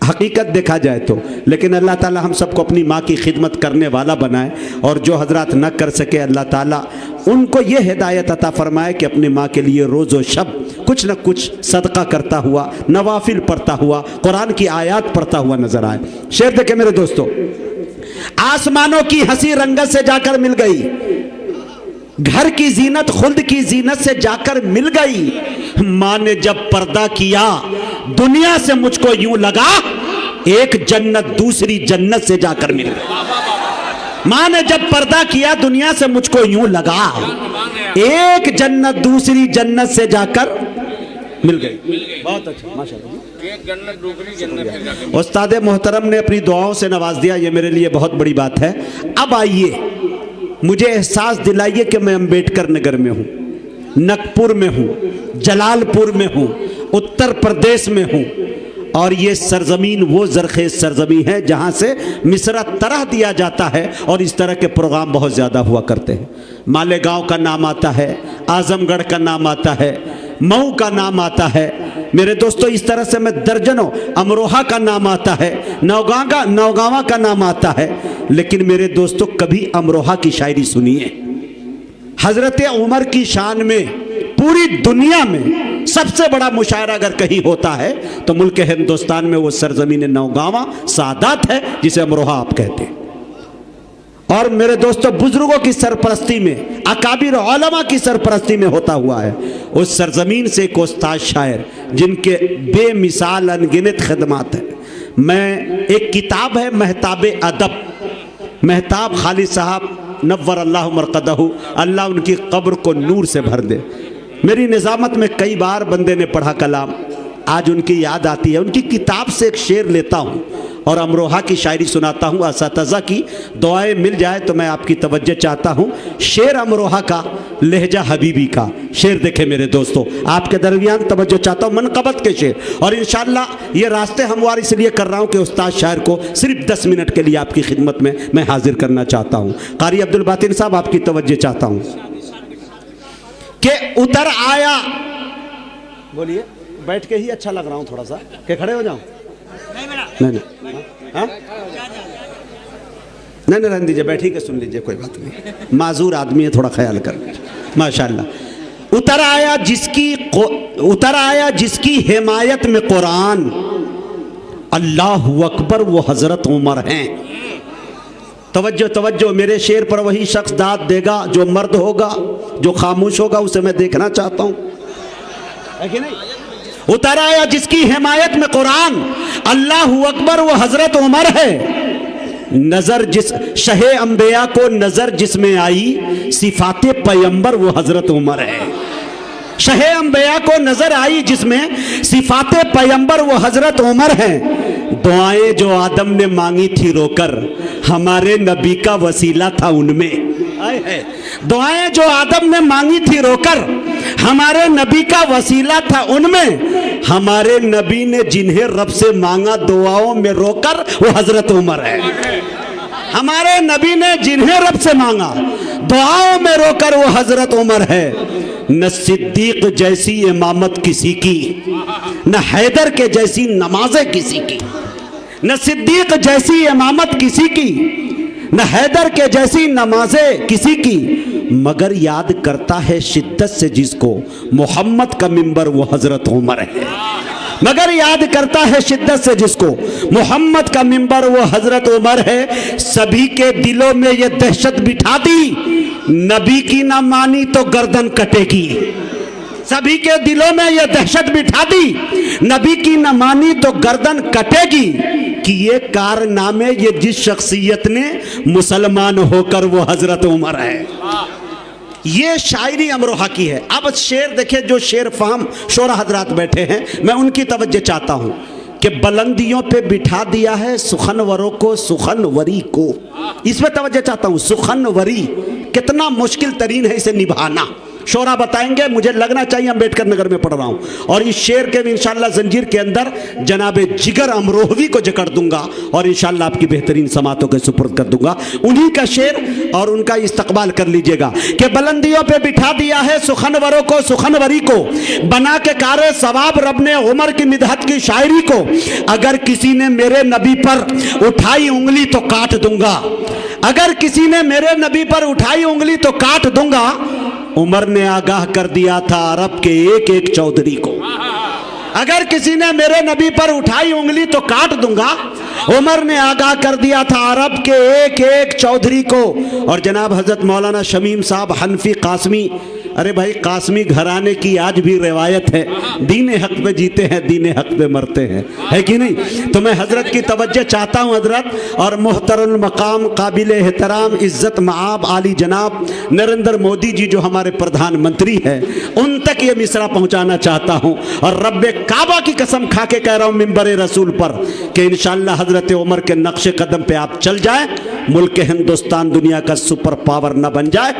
हकीकत देखा जाए तो। लेकिन अल्लाह ताला हम सबको अपनी माँ की खिदमत करने वाला बनाए, और जो हजरात न कर सके अल्लाह ताला उनको ये हिदायत अता फरमाए कि अपनी माँ के लिए रोज़ व शब कुछ न कुछ सदका करता हुआ, नवाफिल पढ़ता हुआ, कुरान की आयत पढ़ता हुआ नजर आए। शेर देखे मेरे दोस्तों, आसमानों की हंसी रंगत से जाकर मिल गई, घर की जीनत खुल्द की जीनत से जाकर मिल गई। माँ ने जब पर्दा किया दुनिया से मुझको यूं लगा, एक जन्नत दूसरी जन्नत से जाकर मिल गई। माँ ने जब पर्दा किया दुनिया से मुझको यूं लगा, एक जन्नत दूसरी जन्नत से जाकर मिल गई। बहुत अच्छा, माशाल्लाह। एक जन्नत दूसरी जन्नत से जाकर। उस्ताद मोहतरम ने अपनी दुआओं से नवाज दिया, ये मेरे लिए बहुत बड़ी बात है। अब आइए मुझे एहसास दिलाइए कि मैं अंबेडकर नगर में हूँ, नगपुर में हूँ, जलालपुर में हूँ, उत्तर प्रदेश में हूँ, और ये सरजमीन वो जरखेज सरजमीन है जहाँ से मिसरा तरह दिया जाता है, और इस तरह के प्रोग्राम बहुत ज़्यादा हुआ करते हैं। मालेगांव का नाम आता है, आजमगढ़ का नाम आता है, मऊ का नाम आता है। मेरे दोस्तों इस तरह से मैं दर्जनों, अमरोहा का नाम आता है, नौगांवा का नाम आता है। लेकिन मेरे दोस्तों कभी अमरोहा की शायरी सुनिए। हजरत उमर की शान में पूरी दुनिया में सबसे बड़ा मुशायरा अगर कहीं होता है तो मुल्क हिंदुस्तान में वो सरजमीन नौगांवा सादात है, जिसे अमरोहा आप कहते हैं। और मेरे दोस्तों बुजुर्गों की सरपरस्ती में, अकाबिर उलमा की सरपरस्ती में होता हुआ है। उस सरजमीन से एक उस्ताद शायर जिनके बेमिसाल अनगिनत खदमात है। मैं एक किताब है महताब अदब, महताब खालिद साहब नव्वर अल्लाह मरकदहू, अल्लाह उनकी कब्र को नूर से भर दे। मेरी निज़ामत में कई बार बंदे ने पढ़ा कलाम, आज उनकी याद आती है। उनकी किताब से एक शेर लेता हूँ और अमरोहा की शायरी सुनाता हूँ। असातिज़ा की दुआएं मिल जाए तो मैं आपकी तवज्जो चाहता हूँ। शेर अमरोहा का, लहजा हबीबी का शेर देखे मेरे दोस्तों, आपके दरमियान तवज्जो चाहता हूँ, मनक़बत के शेर। और इंशाअल्लाह ये रास्ते हमवार इसलिए कर रहा हूँ कि उस्ताद शायर को सिर्फ 10 मिनट के लिए आपकी खिदमत में मैं हाजिर करना चाहता हूँ। कारी अब्दुल बातिन साहब आपकी तवज्जो चाहता हूँ कि उतर आया, बोलिए, बैठ के ही अच्छा लग रहा हूँ थोड़ा सा, कि खड़े हो जाऊँ? नहीं, हाँ? नहीं रहने दीजिए, बैठी के सुन लीजिए, कोई बात नहीं, माजूर आदमी है, थोड़ा ख्याल कर। माशाल्लाह। उतर आया जिसकी हिमायत में कुरान, अल्लाहु अकबर वो हजरत उमर हैं। तवज्जो तवज्जो, मेरे शेर पर वही शख्स दाद देगा जो मर्द होगा, जो खामोश होगा उसे मैं देखना चाहता हूँ, है कि नहीं? उतर आया जिसकी हिमायत में कुरान, अल्लाहु अकबर वो हजरत उमर है। नजर जिस शहे अंबिया को नजर जिसमें आई, सिफाते पैगंबर वो हजरत उमर है। शहे अंबिया को नजर आई जिसमें सिफाते पैगंबर वो हजरत उमर है। दुआएं जो आदम ने मांगी थी रोकर, हमारे नबी का वसीला था उनमें। दुआएं जो आदम ने मांगी थी रोकर, हमारे नबी का वसीला था उनमें। हमारे नबी ने जिन्हें रब से मांगा दुआओं में रोकर, वो हजरत उमर है। हमारे नबी ने जिन्हें रब से मांगा दुआओं में रोकर, वो हजरत उमर है। न सिद्दीक जैसी इमामत किसी की, न हैदर के जैसी नमाजें किसी की। न सिद्दीक जैसी इमामत किसी की, न हैदर के जैसी नमाजें किसी की, मगर याद करता है शिद्दत से जिसको मोहम्मद का मिंबर, वो हजरत उमर है। मगर याद करता है शिद्दत से जिसको मोहम्मद का मिंबर, वो हजरत उमर है। सभी के दिलों में ये दहशत बिठा दी, नबी की ना मानी तो गर्दन कटेगी। सभी के दिलों में ये दहशत बिठा दी, नबी की ना मानी तो गर्दन कटेगी। कि ये कारनामे ये जिस शख्सियत ने मुसलमान होकर, वो हजरत उमर है। ये शायरी अमरोहा की है। अब शेर देखिए, जो शेर फाहम शोरा हजरात बैठे हैं, मैं उनकी तवज्जो चाहता हूँ कि बुलंदियों पे बिठा दिया है सुखनवरों को, सुखनवरी को। इसमें तवज्जो चाहता हूँ, सुखनवरी कितना मुश्किल तरीन है इसे निभाना। शोरा बताएंगे। मुझे लगना चाहिए अम्बेडकर नगर में पढ़ रहा हूँ। और इस शेर के भी इंशाल्लाह जंजीर के अंदर जनाब जिगर अमरोहवी को जकड़ दूंगा और इंशाल्लाह आपकी बेहतरीन समातों के सुपुर्द कर दूंगा। उन्हीं का शेर और उनका इस्तकबाल कर लीजिएगा कि बुलंदियों पे बिठा दिया है सुखनवरों को, सुखनवरी को, बना के कारे सवाब रब ने उमर की मिदहत की शायरी को। अगर किसी ने मेरे नबी पर उठाई उंगली तो काट दूंगा, अगर किसी ने मेरे नबी पर उठाई उंगली तो काट दूंगा। उमर ने आगाह कर दिया था अरब के एक एक चौधरी को। अगर किसी ने मेरे नबी पर उठाई उंगली तो काट दूंगा। उमर ने आगाह कर दिया था अरब के एक एक चौधरी को। और जनाब हजरत मौलाना शमीम साहब हनफी कासमी, अरे भाई कासमी घराने की आज भी रिवायत है, दीन हक पे जीते हैं, दीन हक पे मरते हैं, है कि नहीं? तो मैं हजरत की तवज्जो चाहता हूँ हजरत, और मुहतरम मकाम काबिल एहतराम इज्जत माब आली जनाब नरेंद्र मोदी जी जो हमारे प्रधानमंत्री हैं, उन तक ये मिसरा पहुँचाना चाहता हूँ। और रब्बे काबा की कसम खा के कह रहा हूँ मिंबर रसूल पर कि इंशाअल्लाह हजरत उमर के नक्शे कदम पे आप चल जाए, मुल्क हिंदुस्तान दुनिया का सुपर पावर न बन जाए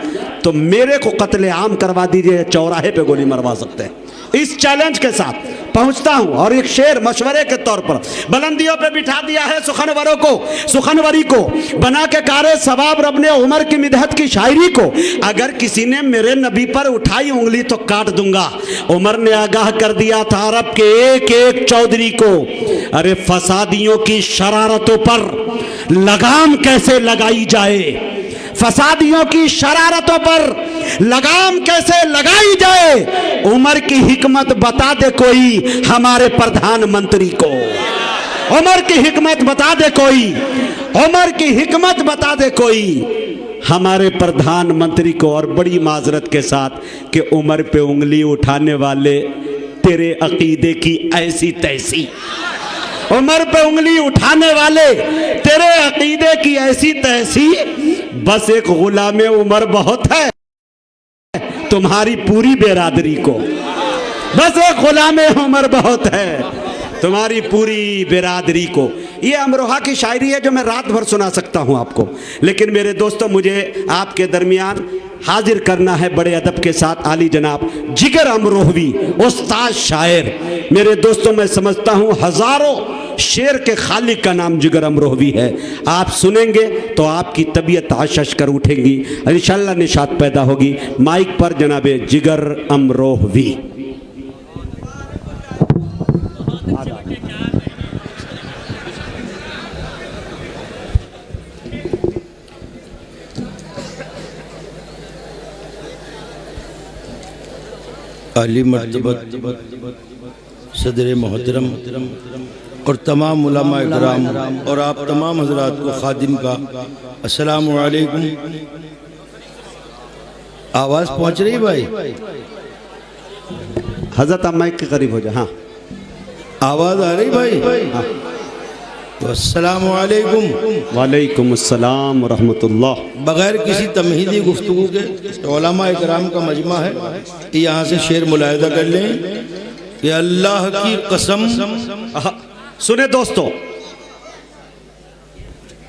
तो मेरे को कत्ले आम करवा दीजिए, चौराहे पे गोली मरवा सकते हैं। इस चैलेंज के साथ पहुंचता हूं और एक शेर मशवरे के तौर पर, बुलंदियों पे बिठा दिया है सुखनवरों को, सुखनवरी को, बना के कारे सवाब रब ने उमर की मिदहत की शायरी को। अगर किसी ने मेरे नबी पर उठाई उंगली तो काट दूंगा। उमर ने आगाह कर दिया था अरब के एक एक चौधरी को। अरे फसादियों की शरारतों पर लगाम कैसे लगाई जाए, फसादियों की शरारतों पर लगाम कैसे लगाई जाए, उमर की हिकमत बता दे कोई हमारे प्रधानमंत्री को। उमर की हिकमत बता दे कोई, उमर की हिकमत बता दे कोई हमारे प्रधानमंत्री को। और बड़ी माजरत के साथ कि उमर पे उंगली उठाने वाले तेरे अकीदे की ऐसी तैसी, उमर पे उंगली उठाने वाले तेरे अकीदे की ऐसी तैसी, बस एक गुलामे उमर बहुत है तुम्हारी पूरी बेरादरी को। बस एक गुलामे उमर बहुत है तुम्हारी पूरी बेरादरी को। ये अमरोहा की शायरी है जो मैं रात भर सुना सकता हूं आपको, लेकिन मेरे दोस्तों मुझे आपके दरमियान हाजिर करना है बड़े अदब के साथ आली जनाब जिगर अमरोहवी, उस्ताद शायर। मेरे दोस्तों मैं समझता हूं हजारों शेर के खालिक का नाम जिगर अमरोहवी है। आप सुनेंगे तो आपकी तबीयत आशश कर उठेगी, इंशाअल्लाह निशात पैदा होगी। माइक पर जनाबे जिगर अमरोहवी। आली मर्तबत सदर मोहतरम और तमाम उलमा इकराम और आप तमाम हजरात को खादिम का अस्सलामु अलैकुम। आवाज़ पहुँच रही भाई? हजरत आप माइक के करीब हो जाए। हाँ आवाज़ आ रही भाई? हाँ। तो अस्सलामु अलैकुम। वालेकुम अस्सलाम व रहमतुल्लाह। बग़ैर किसी तमहीदी गुफ्तगू के उलमा इकराम का मजमा है, यहाँ से शेर मुलाहिदा कर लें कि अल्लाह की कसम, सुने दोस्तों,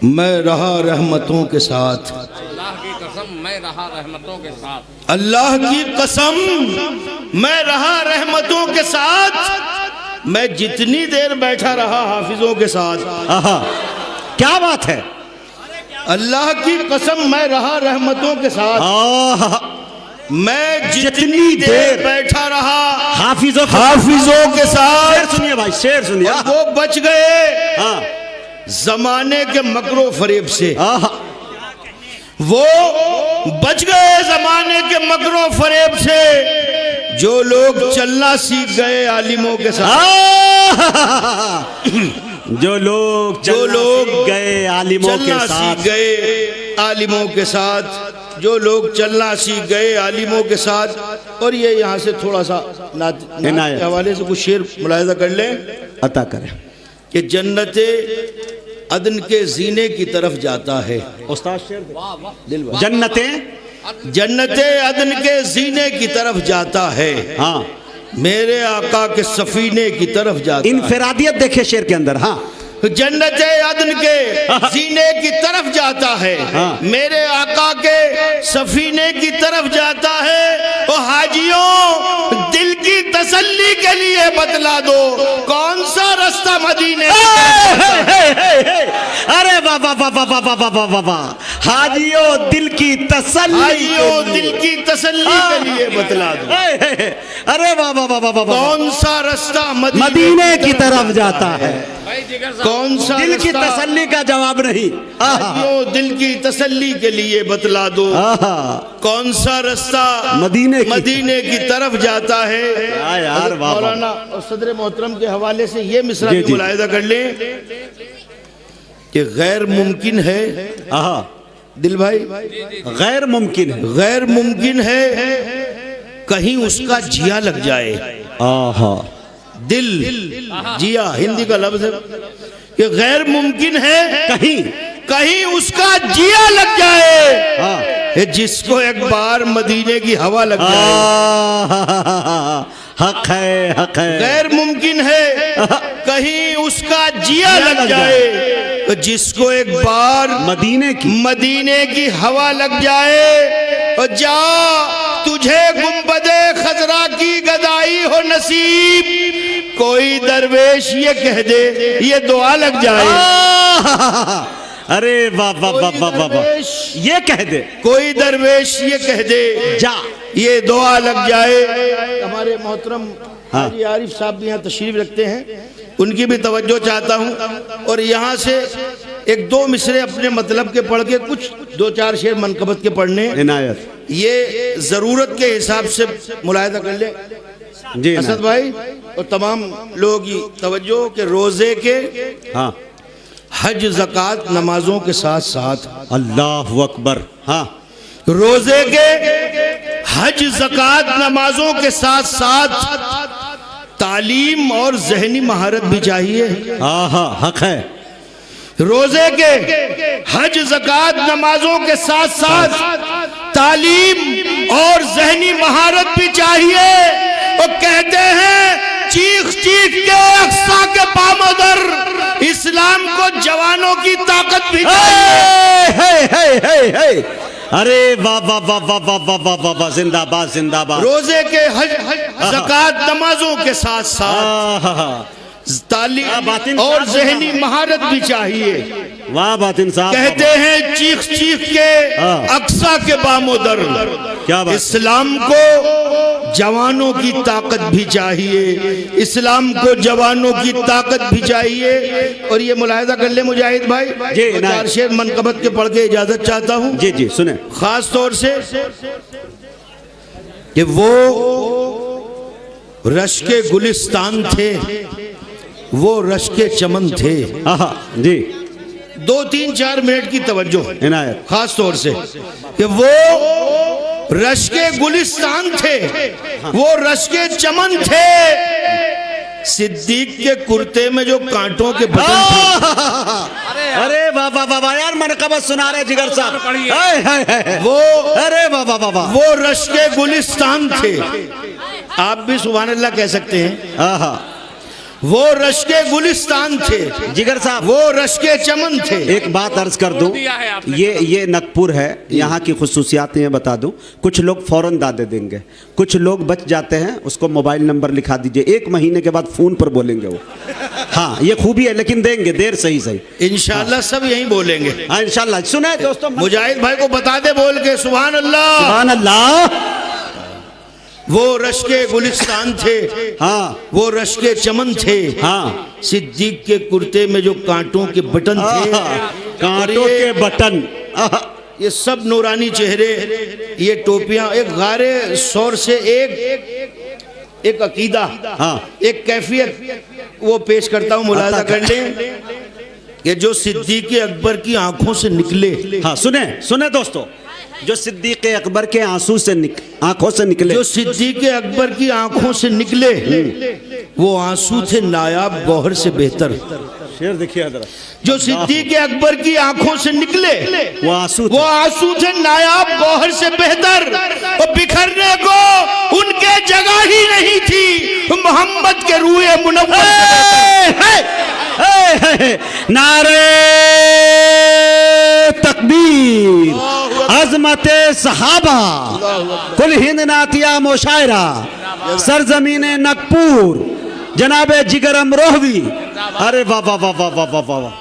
मैं रहा रहमतों के साथ, अल्लाह की कसम मैं रहा रहमतों के साथ, अल्लाह की कसम मैं रहा रहमतों के साथ, मैं जितनी देर बैठा रहा हाफिजों के साथ। आहा, क्या बात है। अल्लाह की कसम मैं रहा रहमतों के साथ, आहा, मैं जितनी देर बैठा रहा हाफिजों के साथ। शेर सुनिए भाई, शेर सुनिए। वो बच गए हाँ, जमाने के मकरो फरेब से, आहा, वो बच गए जमाने के मकरो फरेब से, जो लोग चलना सीख गए आलिमों के साथ। जो लोग गए आलिमों के साथ, गए आलिमों के साथ, जो लोग चलना सीख गए आलिमों के साथ। और ये यहाँ से थोड़ा सा नात के हवाले से कुछ शेर मुलाहिजा कर लें, अता करें कि जन्नते अदन के जीने की तरफ जाता है। उस्ताद शेर, जन्नते अदन के जीने की तरफ जाता है। हाँ, मेरे आका के सफीने की तरफ जाता है। इनफिरादियत देखे शेर के अंदर। हाँ, जन्नत अदन के जीने की तरफ जाता है। हाँ। मेरे आका के सफीने की तरफ जाता है। और हाजियों दिल की तसल्ली के लिए बतला दो कौन सा रास्ता मदीने अरे बाबा बाबा बाबा बाबा बाबा, हाजियों दिल की तसल्ली, हाजियों दिल की तसल्ली के लिए बतला दो अरे बाबा बाबा बाबा, कौन सा रास्ता मदीने की तरफ जाता है। भाई जिगर साहब, कौन सा दिल की रास्ता? तसल्ली का जवाब नहीं। हाजियों दिल की तसल्ली के लिए बतला दो कौन सा रास्ता मदीने की तरफ जाता है। यार मौलाना और सदर मोहतरम के हवाले से ये मिसरा भी मुलाहिजा कर लें कि गैर मुमकिन है दिल भाई, गैर मुमकिन है, गैर मुमकिन है कहीं उसका जिया लग जाए। दिल जिया हिंदी का लफ्ज है कि गैर मुमकिन है कहीं उसका जिया लग जाए जिसको एक बार मदीने की हवा लग जाए। हक है, हक है। गैर मुमकिन है कहीं उसका जिया लग जाए जिसको एक बार मदीने की हवा लग जाए। और जा तुझे गुंबदे खजरा की गदाई हो नसीब, कोई दरवेश ये कह दे ये दुआ लग जाए। अरे बाबा बाबा बाबा, ये कह दे कोई दरवेश ये कह दे जा ये दुआ लग जाए। हमारे मोहतरम हाजी आरिफ साहब भी यहाँ तशरीफ रखते हैं, उनकी भी तवज्जो चाहता हूँ। और यहाँ से एक दो मिसरे अपने मतलब के पढ़ के कुछ दो चार शेर मनकबत के पढ़ने इनायत, ये जरूरत के हिसाब से मुलाहिदा कर ले जी असद भाई और तमाम लोगों की तवज्जो के रोजे के हज ज़कात नमाजों के साथ साथ अल्लाहु अकबर, रोजे के हज ज़कात नमाजों के साथ साथ तालीम और जहनी महारत भी चाहिए। हक है। रोजे के हज ज़कात नमाजों के साथ साथ तालीम और जहनी महारत भी चाहिए। और कहते हैं चीख चीख के अक्सा के पामदर इस्लाम को जवानों की ताकत भी चाहिए। अरे वाह वाह वाह वाह वाह वाह वाह वाह वाह, जिंदाबाद जिंदाबाद। रोजे के हज ज़कात नमाजों के साथ साथ तालीम और जहनी महारत भी चाहिए। वाह बातिन साहब, कहते हैं चीख चीख के अक्सा के बामोदर, क्या बात, इस्लाम को जवानों की ताकत भी चाहिए, इस्लाम को जवानों की ताकत भी चाहिए। और ये मुलाहिदा कर ले मुजाहिद भाई, चार शेर मनकबत के पढ़ के इजाजत चाहता हूँ। जी जी सुने। खास तौर से कि वो रश के गुलिस्तान थे, वो रश के चमन थे। जी 2-3-4 मिनट की तवज्जो इनायत, खास तौर से कि वो रश के गुलिस्तान थे, वो रश के चमन थे। सिद्दीक के कुर्ते में जो कांटों के बटन थे। अरे बाबा बाबा यार मनकबत सुना रहे जिगर साहब। वो अरे बाबा बाबा, वो रश के गुलिस्तान थे। आप भी सुभान अल्लाह कह सकते हैं। वो रश के गुलिस्तान थे जिगर साहब, वो रश के चमन थे। एक बात अर्ज कर दूं, ये नगपुर है, यहाँ की खुसूसियात ये बता दूं। कुछ लोग फौरन दादे देंगे, कुछ लोग बच जाते हैं, उसको मोबाइल नंबर लिखा दीजिए, 1 महीने के बाद फोन पर बोलेंगे वो। हाँ ये खूबी है, लेकिन देंगे देर सही सही इंशाल्लाह सब यही बोलेंगे। हाँ इंशाल्लाह। सुने दोस्तों, मुजाहिद भाई को बता दे बोल के सुभान अल्लाह सुभान अल्लाह। वो रश के गुलिस्तान थे, वो रश के चमन थे। सिद्दीक के कुर्ते में जो कांटों के बटन थे, कांटों के बटन, ये सब नूरानी चेहरे, ये टोपियां, एक गारे शौर से एक अकीदा, एक कैफियत वो पेश करता हूँ, मुलाहिजा कर लें कि जो सिद्दीक अकबर की आंखों से निकले। सुने दोस्तों, जो सिद्दीक अकबर के आंखों से निकले, जो सिद्दीक अकबर की आंखों से निकले, वो आंसू थे नायाब गौहर से बेहतर। शेर देखिए जरा। जो सिद्दीक अकबर की आंखों से निकले, वो आंसू थे नायाब गौहर से बेहतर। और बिखरने को उनके जगह ही नहीं थी मोहम्मद के रूए मुनव्वर। नारे तकबीर। तकबीर, अजमत सहाबा, कुल हिंद नातिया मोशायरा, सरजमीन नकपूर, जनाबे जिगर अमरोहवी। अरे वाह वाह वाह वाह वाह वाह वाह,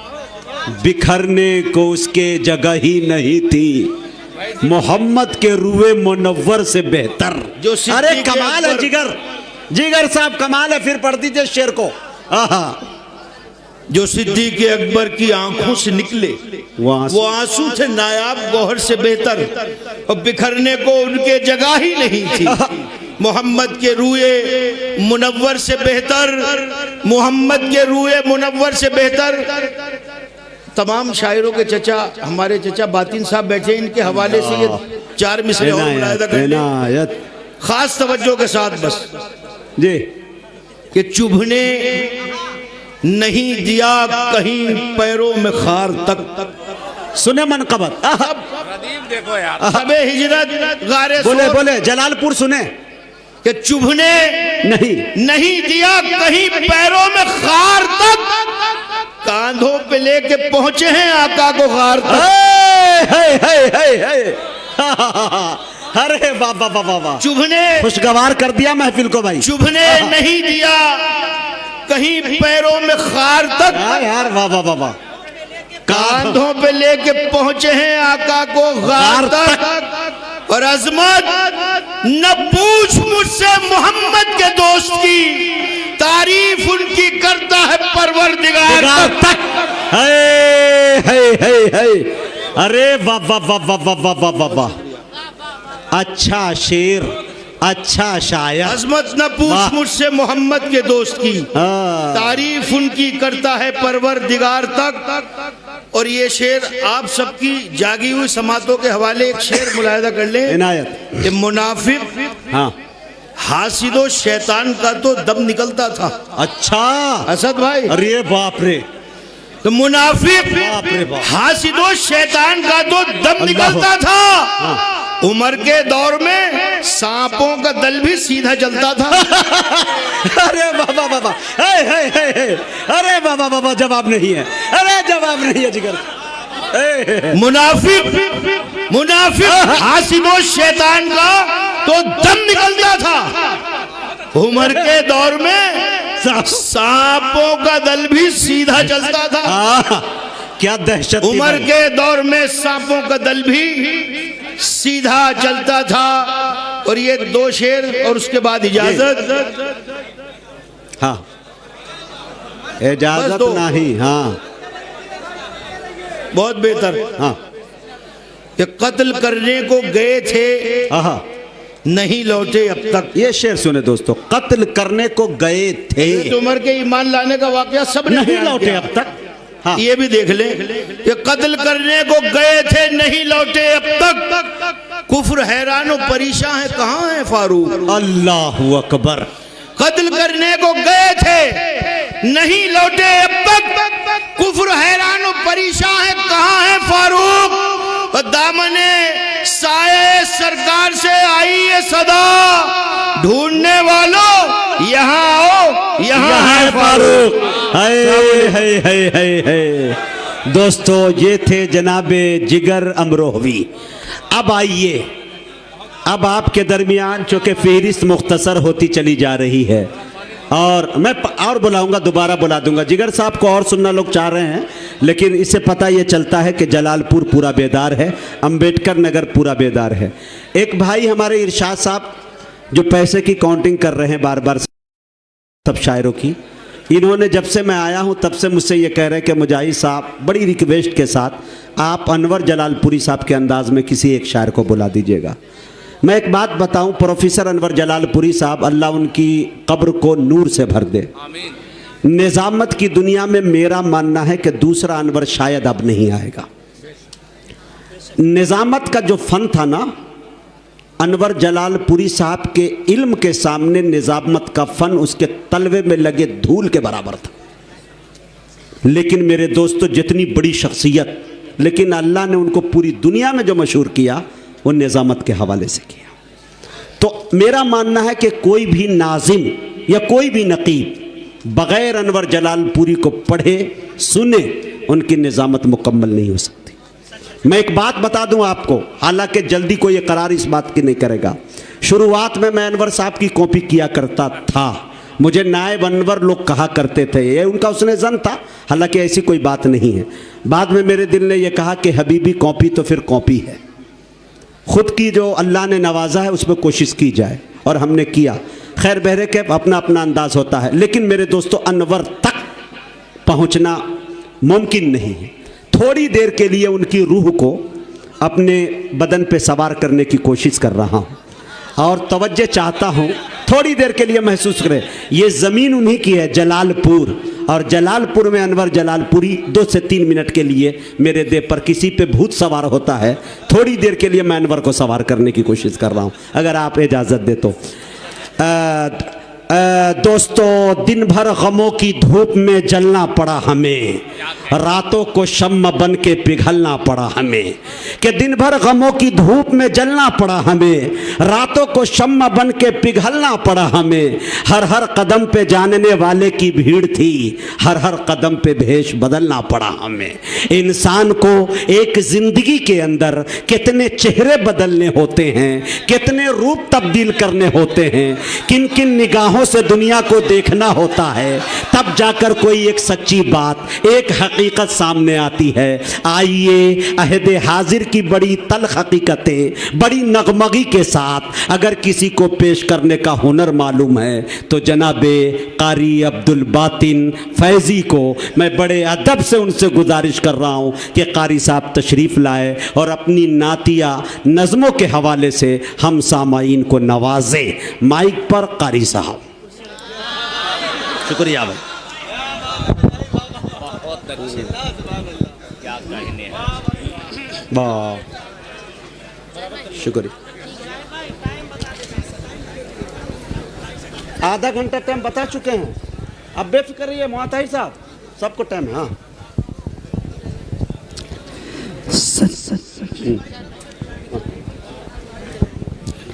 बिखरने को उसके जगह ही नहीं थी, मोहम्मद के रूए मुनव्वर से बेहतर। जो अरे सिद्दीक़ कमाल है अकबर- जिगर, जिगर साहब कमाल है। फिर पढ़ दीजिए शेर को। आहा, जो सिद्दीक़ अकबर की आंखों से निकले वो आंसू। वो आंसू थे नायाब गौहर से बेहतर, और बिखरने को उनके जगह ही नहीं थी, मोहम्मद के रूए मुनव्वर से बेहतर, मोहम्मद के रूए मुनव्वर से बेहतर। तमाम शायरों के चचा, हमारे चचा बातिन साहब बैठे, इनके हवाले से ये 4 मिसरे और मुलाहिदा कर लें, इनायत खास तवज्जो के साथ बस, जी। कि चुभने नहीं दिया कहीं पैरों में खार तक, सुने मनकबत। प्रदीप देखो यार, सबे हिजरत गारे बोले सोर, बोले जलालपुर सुने। कि चुभने नहीं दिया कहीं पैरों में खार तक, कांधों पे लेके पहुंचे हैं आका को खार तक। अरे वाह वाह वाह वाह, चुभने खुशगवार कर दिया महफिल को भाई। चुभने नहीं दिया कहीं पैरों में खार तक, हाँ यार, वाह वाह वाह वाह, कांधों पे लेके पहुंचे हैं आका को गार तक। और अजमत न पूछ मुझसे मोहम्मद के दोस्त की, तारीफ उनकी करता है परवरदिगार तक। अरे वाह वाह वाह वाह वाह वाह वाह वाह वाह, अच्छा शेर, अच्छा शायर। अजमत न पूछ मुझसे मोहम्मद के दोस्त की, हाँ। तारीफ उनकी करता है परवरदिगार तक। और ये शेर आप सबकी जागी हुई समातों के हवाले एक शेर मुलाहिदा कर ले। इनायत। कि मुनाफिक हाँ, हासिदो शैतान का तो दम निकलता था। अच्छा। असद भाई, अरे बाप रे, तो मुनाफिक बाप रे बाप। हासिदो शैतान का तो दम निकलता था। उमर के दौर में सांपों का दल भी सीधा चलता था। अरे बाबा बाबा, अरे बाबा बाबा, जवाब नहीं है, अरे जवाब नहीं है जिगर। मुनाफिक हासिदो शैतान का तो दम निकलता था। उमर के दौर में सांपों का दल भी सीधा चलता था। क्या दहशत। उमर के दौर में सांपों का दल भी सीधा चलता था। और ये 2 शेर और उसके बाद इजाजत। हाँ, इजाजत बस 2। नहीं। हाँ बहुत बेहतर। हाँ, कि कत्ल करने को गए थे हाँ, नहीं लौटे अब तक। ये शेर सुने दोस्तों, कत्ल करने को गए थे, उमर के ईमान लाने का वाकया सब नहीं लौटे अब तक। हाँ, ये भी देख ले कि कत्ल करने को गए थे नहीं लौटे अब तक, कुफ्र हैरान और परेशान है कहाँ है फारूक। अल्लाहु अकबर। कत्ल करने को गए थे नहीं लौटे अब तक, कुफ्र हैरान और परेशान है कहाँ है फारूक। और दामने साये सरकार से आई है सदा, ढूंढने वालों यहाँ आओ, यहाँ है फारूक। दोस्तों, ये थे जनाबे जिगर अमरोहवी। अब आइए, अब आपके दरमियान चूंकि फहरिस्त मुख्तसर होती चली जा रही है, और मैं और बुलाऊंगा, दोबारा बुला दूंगा। जिगर साहब को और सुनना लोग चाह रहे हैं, लेकिन इससे पता ये चलता है कि जलालपुर पूरा बेदार है, अंबेडकर नगर पूरा बेदार है। एक भाई हमारे इरशाद साहब जो पैसे की काउंटिंग कर रहे हैं बार बार सब शायरों की, इन्होंने जब से मैं आया हूं तब से मुझसे ये कह रहे हैं कि मुजाहिद साहब बड़ी रिक्वेस्ट के साथ आप अनवर जलालपुरी साहब के अंदाज में किसी एक शायर को बुला दीजिएगा। मैं एक बात बताऊं, प्रोफेसर अनवर जलालपुरी साहब, अल्लाह उनकी कब्र को नूर से भर दे। निजामत की दुनिया में मेरा मानना है कि दूसरा अनवर शायद अब नहीं आएगा। निजामत का जो फन था ना, अनवर जलालपुरी साहब के इल्म के सामने निजामत का फन उसके तलवे में लगे धूल के बराबर था। लेकिन मेरे दोस्तों, जितनी बड़ी शख्सियत, लेकिन अल्लाह ने उनको पूरी दुनिया में जो मशहूर किया वो निजामत के हवाले से किया। तो मेरा मानना है कि कोई भी नाजिम या कोई भी नकीब बगैर अनवर जलालपुरी को पढ़े सुने, उनकी निजामत मुकम्मल नहीं हो सकती। मैं एक बात बता दूं आपको, हालांकि जल्दी कोई इकरार इस बात की नहीं करेगा। शुरुआत में मैं अनवर साहब की कॉपी किया करता था, मुझे नायब अनवर लोग कहा करते थे, ये उनका उसने जन था, हालांकि ऐसी कोई बात नहीं है। बाद में मेरे दिल ने यह कहा कि हबीबी कॉपी तो फिर कॉपी है, खुद की जो अल्लाह ने नवाजा है उस पर कोशिश की जाए, और हमने किया। खैर बहरे के अपना अपना अंदाज होता है, लेकिन मेरे दोस्तों अनवर तक पहुंचना मुमकिन नहीं है। थोड़ी देर के लिए उनकी रूह को अपने बदन पे सवार करने की कोशिश कर रहा हूँ और तवज्जो चाहता हूँ, थोड़ी देर के लिए महसूस करें। ये ज़मीन उन्हीं की है, जलालपुर, और जलालपुर में अनवर जलालपुरी 2 से 3 मिनट के लिए मेरे देह पर किसी पे भूत सवार होता है, थोड़ी देर के लिए मैं अनवर को सवार करने की कोशिश कर रहा हूँ, अगर आप इजाज़त दे तो। दोस्तों, दिन भर गमों की धूप में जलना पड़ा हमें, रातों को शम्म बन के पिघलना पड़ा हमें, कि दिन भर गमों की धूप में जलना पड़ा हमें, रातों को शम्म बन के पिघलना पड़ा हमें। हर हर कदम पे जानने वाले की भीड़ थी, हर हर कदम पे भेष बदलना पड़ा हमें। इंसान को एक जिंदगी के अंदर कितने चेहरे बदलने होते हैं, कितने रूप तब्दील करने होते हैं, किन किन निगाहों से दुनिया को देखना होता है, तब जाकर कोई एक सच्ची बात, एक हकीकत सामने आती है। आइए अहद हाजिर की बड़ी तल्ख हकीकतें बड़ी नगमगी के साथ अगर किसी को पेश करने का हुनर मालूम है तो जनाबे कारी अब्दुल बातिन फैज़ी को मैं बड़े अदब से उनसे गुजारिश कर रहा हूँ कि कारी साहब तशरीफ़ लाए और अपनी नातिया नज़मों के हवाले से हम सामाईन को नवाजें। माइक पर कारी साहब। शुक्रिया भाई। बहुत अच्छे, क्या कहने, वाह, शुक्रिया। आधा घंटा टाइम बता चुके हैं, अब बेफिक्र रहिए मोहताहिर साहब, सबको टाइम है। हाँ,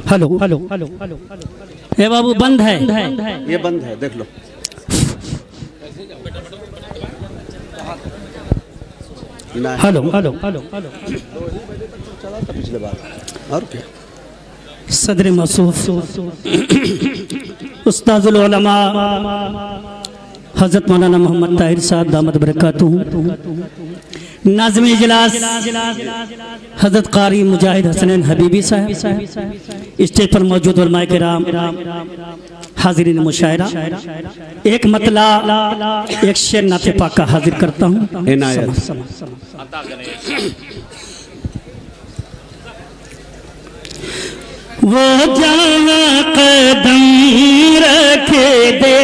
हेलो हेलो हेलो हेलो, हे बाबू बंद है, ये बंद है, देख लो। हेलो हेलो हेलो हेलो, पिछले बार और क्या सदर मसूफ उस्ताजुल उलमा हज़रत मौलाना मोहम्मद ताहिर साहब दामद बरकातुहू, नाज़िम इजलास हज़रत कारी मुजाहिद हसनैन हबीबी साहब, स्टेज पर मौजूद उलमाए किराम, हाज़िरीन मुशायरा, एक मतला एक शेर नाते पाक का हाजिर करता हूँ। इनायत। वो जहाँ कदम रखे दे,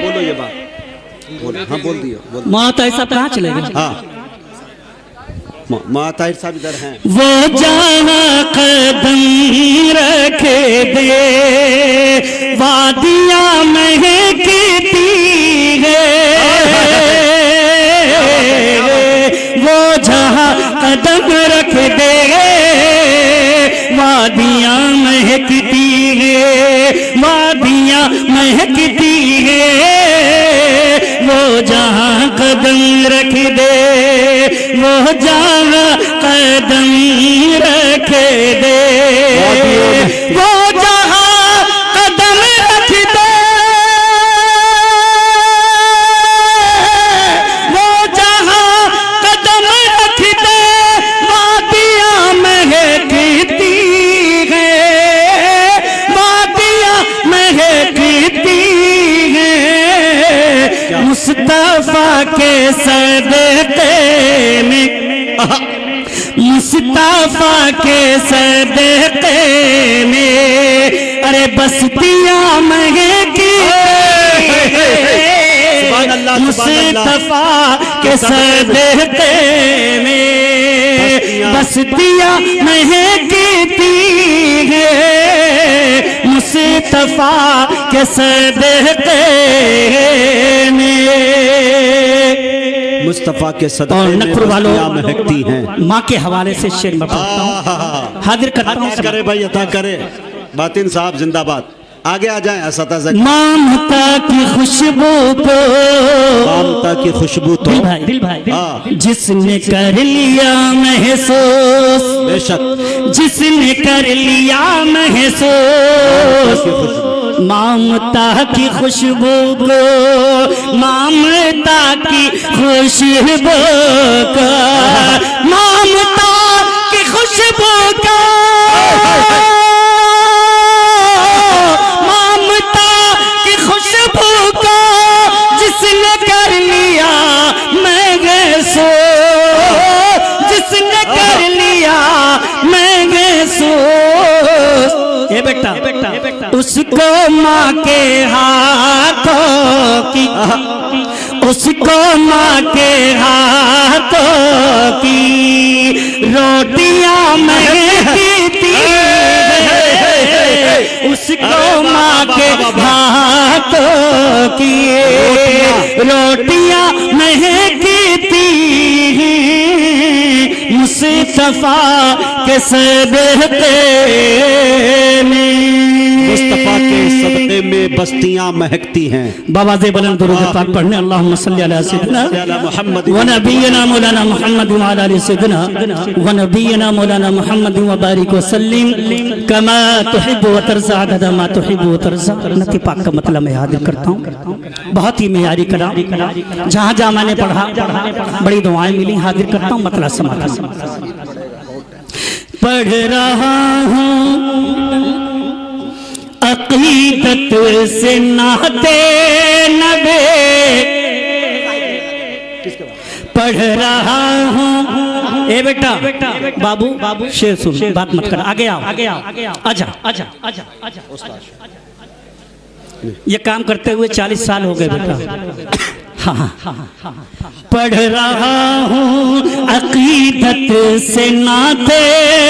बोलो ये बात, बोलो। हाँ बोल दियो, बोल। माता साहब कहाँ चले गए? हाँ, माताहिर साहब इधर हैं। वो जहाँ कदम रखे दे, वादियाँ महकती है, वो जहाँ कदम रख दे, वादियाँ महकती है, वादियाँ महकती है, वो जहाँ कदम रख दे, वो जहाँ कदम रख दे, वो जहाँ कदम रख दे, वो जहाँ कदम रख दे, वादियाँ महकती है, वादियाँ महकती है, मुस्तफा के सदक़े में, मुस्तफा के सदक़े में, अरे बस्तियाँ महकी मुस्तफा के सदक़े में, बस्तियाँ महकती है, मुस्तफा के सदक़े में। मुस्तफ़ा के और सदक़े में नकफर वालों बस्तियाँ महकती हैं। माँ के हवाले से शेर में पढ़ता हूँ, हाजिर करता हूँ। करे भाई, अता करे। बातिन साहब जिंदाबाद। आगे आ जाएं असतज़ा। ममता की खुशबू को, ममता की खुशबू तो दिल भाई हाँ। जिसने कर लिया महसूस, बेशक जिसने कर लिया महसूस ममता की खुशबू को, ममता की खुशबू को, ममता की खुशबू को, ममता की खुशबू को जिसने कर लिया महसूस, जिसने कर लिया महसूस, ये बेटा उसको माँ के हाथों की, उसको माँ के हाथों की रोटियां महकती थी, उसको माँ के हाथों की रोटियां महकती थी, मुस्तफा के सदक़े में, मुस्तफा के सदक़े में बस्तियां महकती हैं। बाबा से बुलंद दुरूद पाक पढ़ने अल्लाहुम्मा सल्ली अला सय्यिदिना मुहम्मद व नबियना मौलाना मुहम्मद व अला आलि सय्यिदिना व नबियना मौलाना मुहम्मद व बारिक व सल्लिम कमा तुहिब्बु व तरज़ा अदद मा तुहिब्बु व तरज़ा। नती पाक का मतलब मैं हाजिर करता हूँ, बहुत ही मेयारी कलाम, जहाँ जहाँ मैंने पढ़ा बड़ी दुआएं मिली, हाजिर करता हूँ, मतलब समाता पढ़ रहा हूँ अक़ीदत से नाते नबे, पढ़ रहा हूँ। ए बेटा बाबू शेर सुन, बात मत कर, आगे आओ, आजा आजा आजा आजा। ये काम करते हुए 40 साल हो गए बेटा। हाँ, पढ़ रहा हूँ अक़ीदत से नाते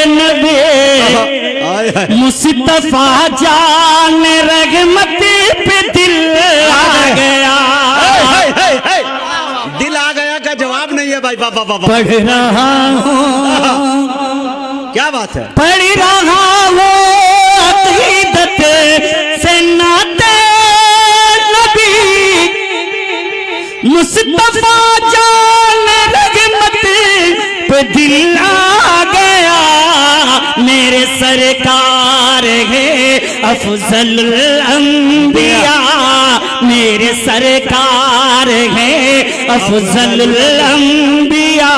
नबे, मुस्तफा जान रहमत पे दिल आ गया, दिल आ गया का जवाब नहीं है भाई। बाबा बाबा पढ़ रहा हूँ, क्या बात है, पढ़ रहा हूँ अक़ीदत से नाते नबी, मुस्तफा जान रहमत पे दिल आ गया, मेरे सरकार है अफजल अंबिया, मेरे सरकार है अफजल अंबिया,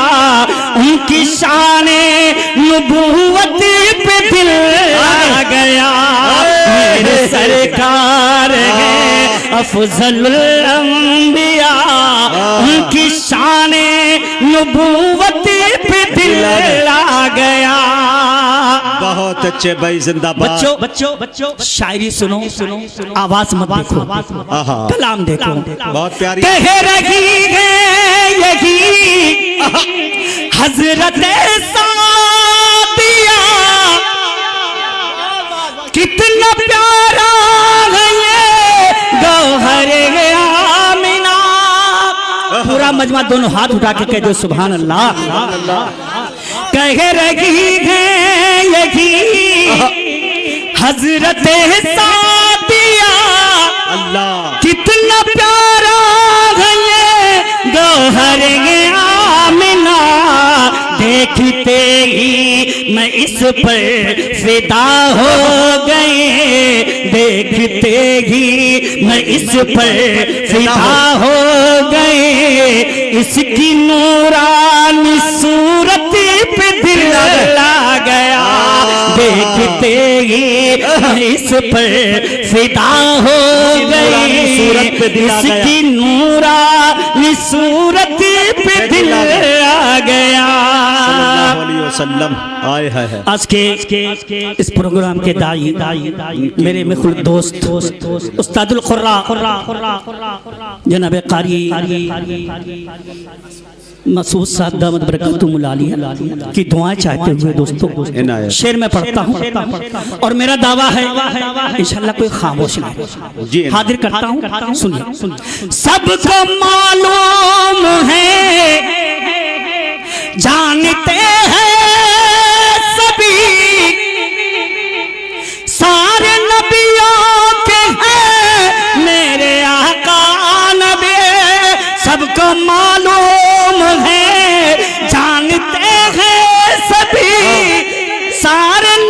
उनकी शाने नबूवत पे दिल आ गया, मेरे सरकार है अफजल अंबिया, उनकी शाने नबूवत पे दिल आ गया। बहुत अच्छे भाई, जिंदाबाद। बच्चों शायरी सुनो, आवाज मत देखो, कलाम देखो, बहुत प्यारी। कह रही है यही हजरत सादिया, कितना प्यारा है ये गौहर आमिना। पूरा मजमा दोनों हाथ उठा के कह दो सुभान अल्लाह। कह रही है यही हजरत सादिया, अल्लाह कितना प्यारा है ये गौहर आमिना, देखते ही मैं इस पर फिदा हो गए, देखते ही मैं इस पर फिदा हो गए, इसकी नूरानी सूरत पे दिल ला गया, देखते ही मैं इस पर फिदा हो गए, इसकी नूरानी सूरत पे दिल आ गया। आए है। आज के इस प्रोग्राम के दाई मेरे मिखुल दोस्त उस्तादुल खुर्रा जनाब कारी मसूद साहब दामद बरकतुहुल आलिया की दुआएं चाहते हुए दोस्तों शेर में पढ़ता हूँ और मेरा दावा है इंशाल्लाह कोई खामोश नहीं, हाजिर करता हूँ, सुनिए। सबको मालूम है, जानते हैं सभी, सारे नबियों के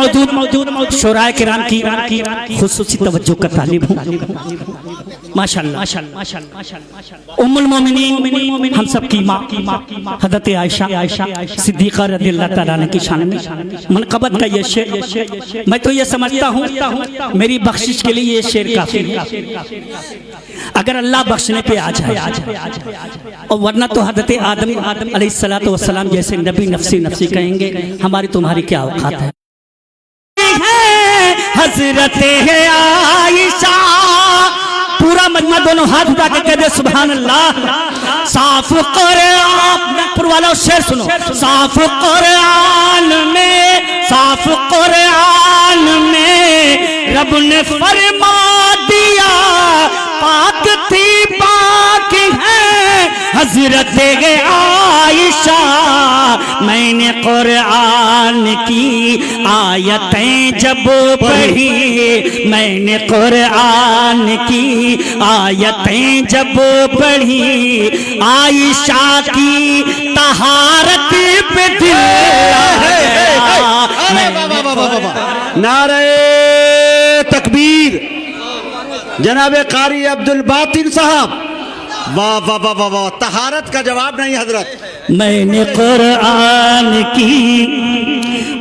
मौजूद शोराए किराम की खुसूसी तवज्जो का तालिब हूँ। माशाअल्लाह उम्मुल मोमिनीन हम सब की माँ हज़रत आयशा सिद्दीक़ा रज़ियल्लाहु ताला अन्हा की शान में मनक़बत का ये शेर, मैं तो ये समझता हूँ मेरी बख्शिश के लिए ये शेर काफी है, अगर अल्लाह बख्शने पे आ जाए, और वरना तो हज़रत आदम अलैहिस्सलातु वस्सलाम जैसे नबी नफ्सी नफ्सी कहेंगे, हमारी तुम्हारी क्या औकात है। हज़रत आयशा पूरा मजमा दोनों हाथ उठा के कह दे सुभान अल्लाह। साफ कुरान नागपुर वालों शेर सुनो, साफ कुरान में रब ने फरमा दिया पाक थी पाक है हजरत आयशा। मैंने कुरान की आयतें जब पढ़ी, मैंने कुरान की आयतें जब पढ़ी, आयशा की तहारत पे दिल नारे तकबीर जनाबे कारी अब्दुल बातिन साहब, वाह वाह वाह वाह वाह, तहारत का जवाब नहीं हजरत। मैंने कुरान की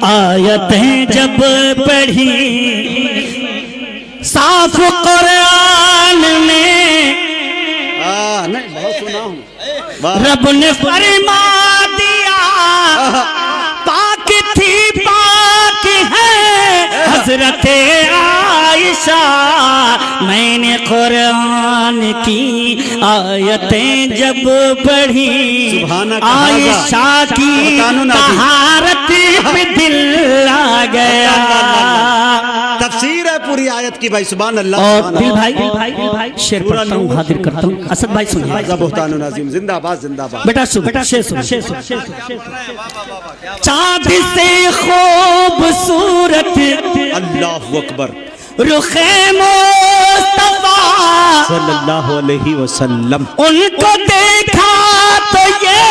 आयतें जब पढ़ी, साफ कुरान में नहीं बहुत सुना हूँ, रब ने फरमा दिया पाक थी पाक है हजरत आयशा। मैंने कुरान की आयतें जब पढ़ी, आयशा की तहारत पे दिल आ गया। तफसीर है पूरी आयत की भाई, सुभान अल्लाह। और दिल भाई शेर पढ़ता हूँ, हाजिर करता हूँ। असद भाई सुनिए, बुहतान नाज़िम जिंदाबाद जिंदाबाद। बेटा बेटा शेर सुनो। चाँद से खूबसूरत अल्लाहु अकबर रुखे मुस्तफा सल्लल्लाहु अलैहि वसल्लम, उनको देखा तो ये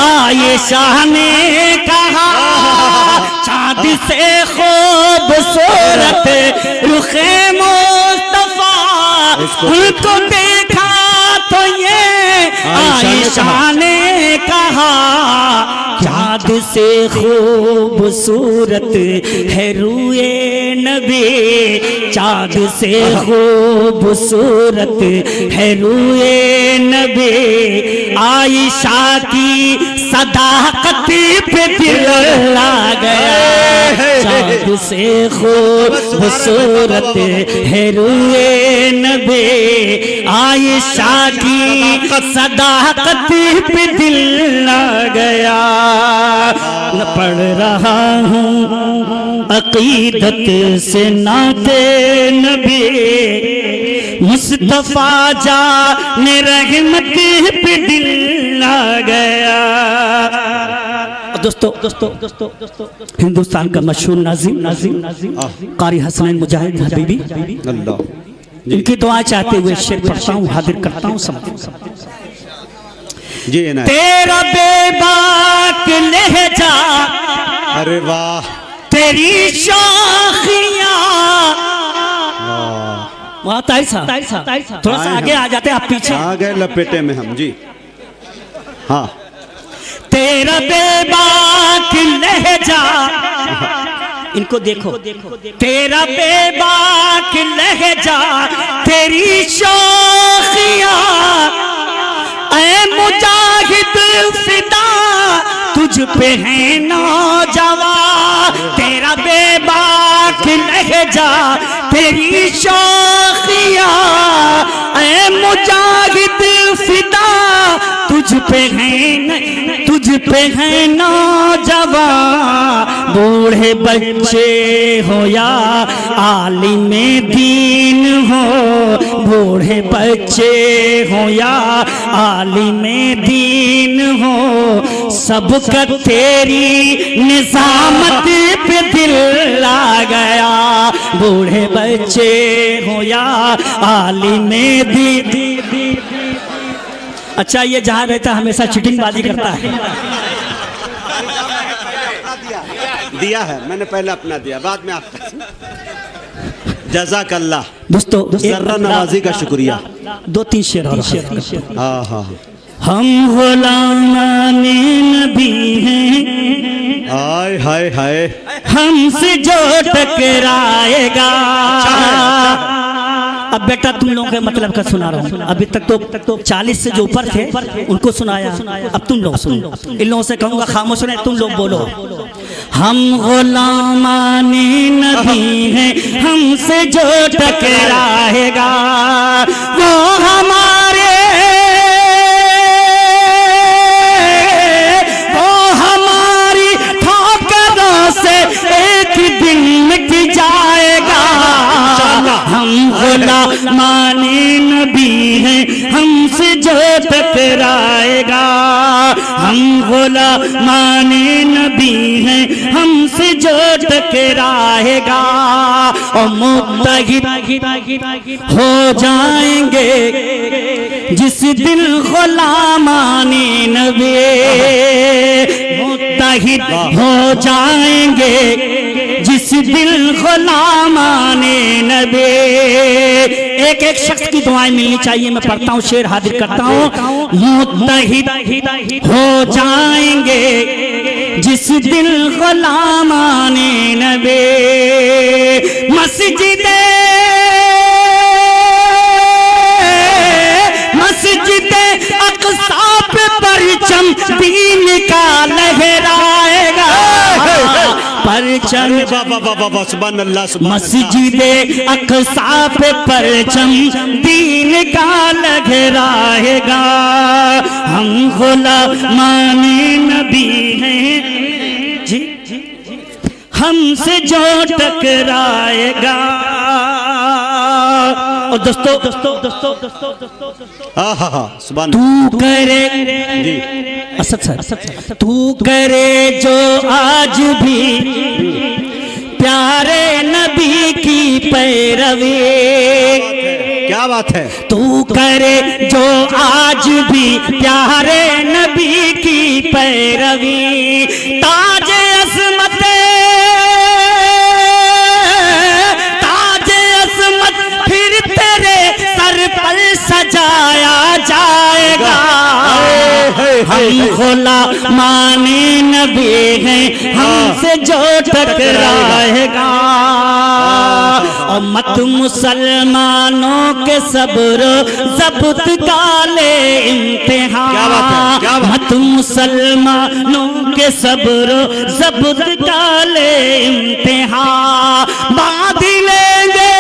आयशा ने कहा, चाँद से खूबसूरत रुखे मुस्तफा, उनको देखा तो ये आयशा ने कहा, चाँद से खूबसूरत है रूए नबी, चाँद से खूबसूरत है रूए नबी, आयशा की सदाकत पे दिल ला गया। चाँद से खूबसूरत है रूए नबी, आयशा की सदाकत पे दिल ला गया। न पढ़ रहा हूँ अकीदत से नाते नबी, मुस्तफा जाने रहमत पे दिल आ गया। दोस्तों हिंदुस्तान का मशहूर नाज़िम कारी हसनैन मुजाहिद हबीबी, इनकी दुआ चाहते हुए शेर पढ़ता हूँ, हाजिर करता हूँ सब जी। तेरा बेबाक लहजा, अरे वाह, तेरी शाखियाँ, वहाँ ताई साहब थोड़ा सा आगे आ जाते, आप पीछे आ गए लपेटे में हम जी। हाँ, तेरा बेबाक लहजा, इनको देखो, तेरा बेबाक लहजा, तेरी शाखियाँ, ऐ मुजाहिद फिदा तुझ पे है नौजवान। तेरा बेबाक लहजा, तेरी शाखियाँ, ऐ मुजाहिद फिदा तुझ पे है नौजवान। बूढ़े बच्चे हो या आलिमे दीन हो, बूढ़े बच्चे हो या आलिमे दीन हो, सबका तेरी निजामत पे दिल आ गया। बूढ़े बच्चे हो या आलिमे दीन। अच्छा, ये जहाँ रहता हमेशा चीटिंग बाजी करता है, दिया है मैंने, पहले अपना दिया, बाद में आपका। जज़ाकल्लाह दोस्तों जर्रा नवाजी का शुक्रिया। 2-3 शेर और हाँ हाँ हम गुलामाने नबी हैं, हाय हाय हाय, हमसे जो टकराएगा। अब बेटा तुम लोगों के मतलब का सुना रहा हूँ। अभी तक तो 40 से जो ऊपर थे उनको सुनाया, अब तुम लोग सुनो। इन लोगों से कहूँगा खामोश रहे, तुम लोग बोलो। हम गुलामाने नबी हैं, हमसे जो टकराएगा वो हमारे हम गुलामाने नबी हैं, हमसे जो टकराएगा। हम गुलामाने नबी हैं, हमसे जो टकराएगा और मुत्तहिद हो जाएंगे जिस दिन गुलामाने नबी, मुत्तहिद हो जाएंगे जिस दिल गुलामाने नबी। एक एक शख्स की दुआएं मिलनी चाहिए। मैं पढ़ता हूँ, शेर हाजिर करता हूँ। मुत्तहिद हो जाएंगे जिस दिल गुलामाने नबी। मस्जिद अक़सा पे परचम दीन का लहराएगा, परचम सुभान अल्लाह। मस्जिद अक़सा पे परचम दीन का लहराएगा। हम गुलामाने नबी हैं जी, हमसे जो टकराएगा। और दोस्तों सुभान, तू करे असद सर, तू करे जो आज भी प्यारे नबी की पैरवी। क्या बात है। तू करे जो आज भी प्यारे नबी की पैरवी। ताज असमत फिर तेरे सर पर सजाया जाएगा। हम गुलामाने नबी हैं, हमसे जो टकराएगा। और मत मुसलमानों के सब्र ज़ब्त का ले इम्तिहान। मत मुसलमानों के सब्र ज़ब्त का ले इम्तिहान। बांध लेंगे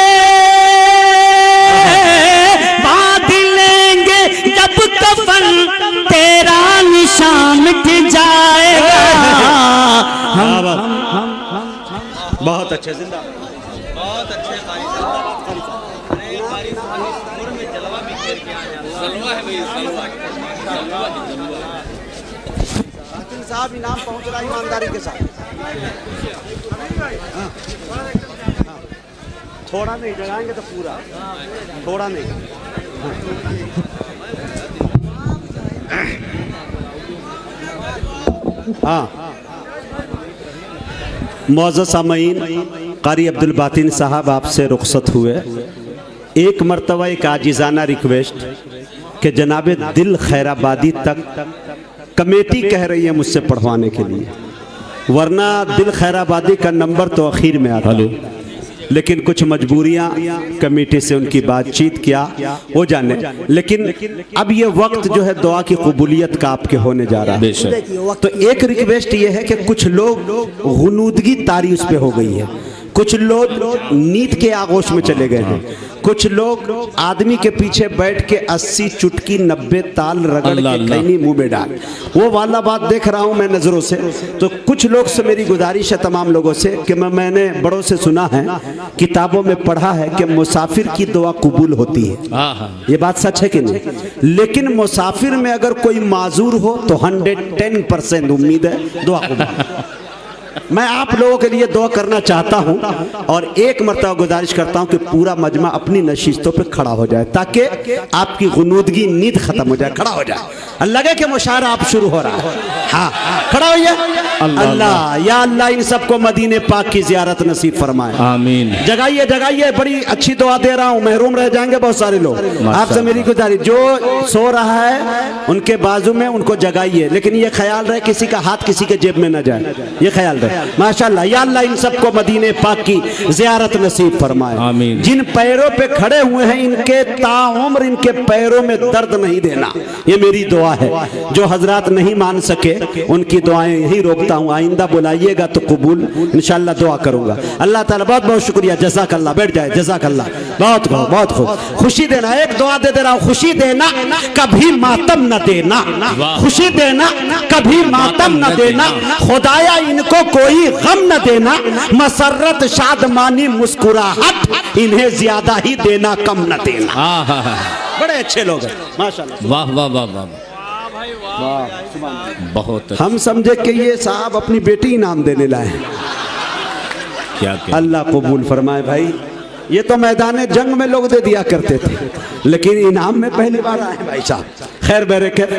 जब कफन तेरा निशान मिट जाएगा। बहुत अच्छे, जिंदा, बहुत अच्छे। साहब इनाम पहुंच रहा ईमानदारी के साथ। थोड़ा नहीं जगाएंगे तो पूरा, थोड़ा नहीं। हाँ, मौजूद सामईन, कारी अब्दुल बातिन साहब आपसे रुखसत हुए। एक मर्तबा एक आजिज़ाना रिक्वेस्ट कि जनाब दिल खैराबादी तक कमेटी कह रही है मुझसे पढ़वाने के लिए, वरना दिल खैराबादी का नंबर तो आखिर में आता है, लेकिन कुछ मजबूरियां कमेटी से उनकी बातचीत किया हो जाने। लेकिन अब ये वक्त जो है दुआ की कबूलियत का आपके होने जा रहा है। तो एक रिक्वेस्ट ये है कि कुछ लोग गुनूदगी तारी उस पे हो गई है, कुछ लोग नींद के आगोश में चले गए हैं, कुछ लोग आदमी के पीछे बैठ के 80 चुटकी 90 ताल रगड़ के खैनी मुंह में डाल, वो वाला बात देख रहा हूं मैं नजरों से। तो कुछ लोग से मेरी गुजारिश है तमाम लोगों से कि मैंने बड़ों से सुना है, किताबों में पढ़ा है कि मुसाफिर की दुआ कबूल होती है। ये बात सच है कि नहीं? लेकिन मुसाफिर में अगर कोई माजूर हो तो 110% उम्मीद है दुआ कबूल। मैं आप लोगों के लिए दुआ करना चाहता हूं और एक मर्तबा गुजारिश करता हूं कि पूरा मजमा अपनी नशिस्तों पे खड़ा हो जाए ताकि आपकी गुनूदगी नींद खत्म हो जाए, खड़ा हो जाए, लगे कि मुशायरा आप शुरू हो रहा है। हाँ, खड़ा होइए। अल्लाह या अल्लाह इन सबको मदीने पाक की जियारत नसीब फरमाए। आमीन। जगाइए जगाइए, बड़ी अच्छी दुआ दे रहा हूँ, महरूम रह जाएंगे बहुत सारे लोग। आपसे मेरी गुजारिश, जो सो रहा है उनके बाजू में उनको जगाइए, लेकिन ये ख्याल रहे किसी का हाथ किसी के जेब में न जाए, ये ख्याल रहे। माशाल्लाह, या अल्लाह इन सबको मदीने पाक की जियारत नसीब फरमाए। आमीन। जिन पैरों पे खड़े हुए हैं इनके ताउम्र इनके पैरों में दर्द नहीं देना, ये मेरी दुआ है। जो हजरात नहीं मान सके उनकी दुआएं यही रोकता हूँ, आइंदा बुलाइएगा तो कबूल इंशाल्लाह दुआ करूंगा। अल्लाह ताला बहुत बहुत शुक्रिया, जज़ाकल्लाह। बैठ जाए, जज़ाकल्लाह। बहुत खूब, बहुत खूब। खुशी देना, एक दुआ दे रहा हूँ, खुशी देना कभी मातम न देना, खुशी देना कभी मातम न देना, खुदाया इनको कोई गम न देना, मसरत शादमानी मुस्कुराहट इन्हें ज्यादा ही देना कम न देना। बड़े अच्छे लोग हैं माशाल्लाह। वाह वाह वाह वाह, बहुत अच्छा। हम समझे कि ये साहब अपनी बेटी इनाम देने लाए हैं। क्या क्या अल्लाह कबूल फरमाए भाई। ये तो मैदान जंग में लोग दे दिया करते थे, लेकिन इनाम में पहली बार आए भाई साहब। खैर बरकत,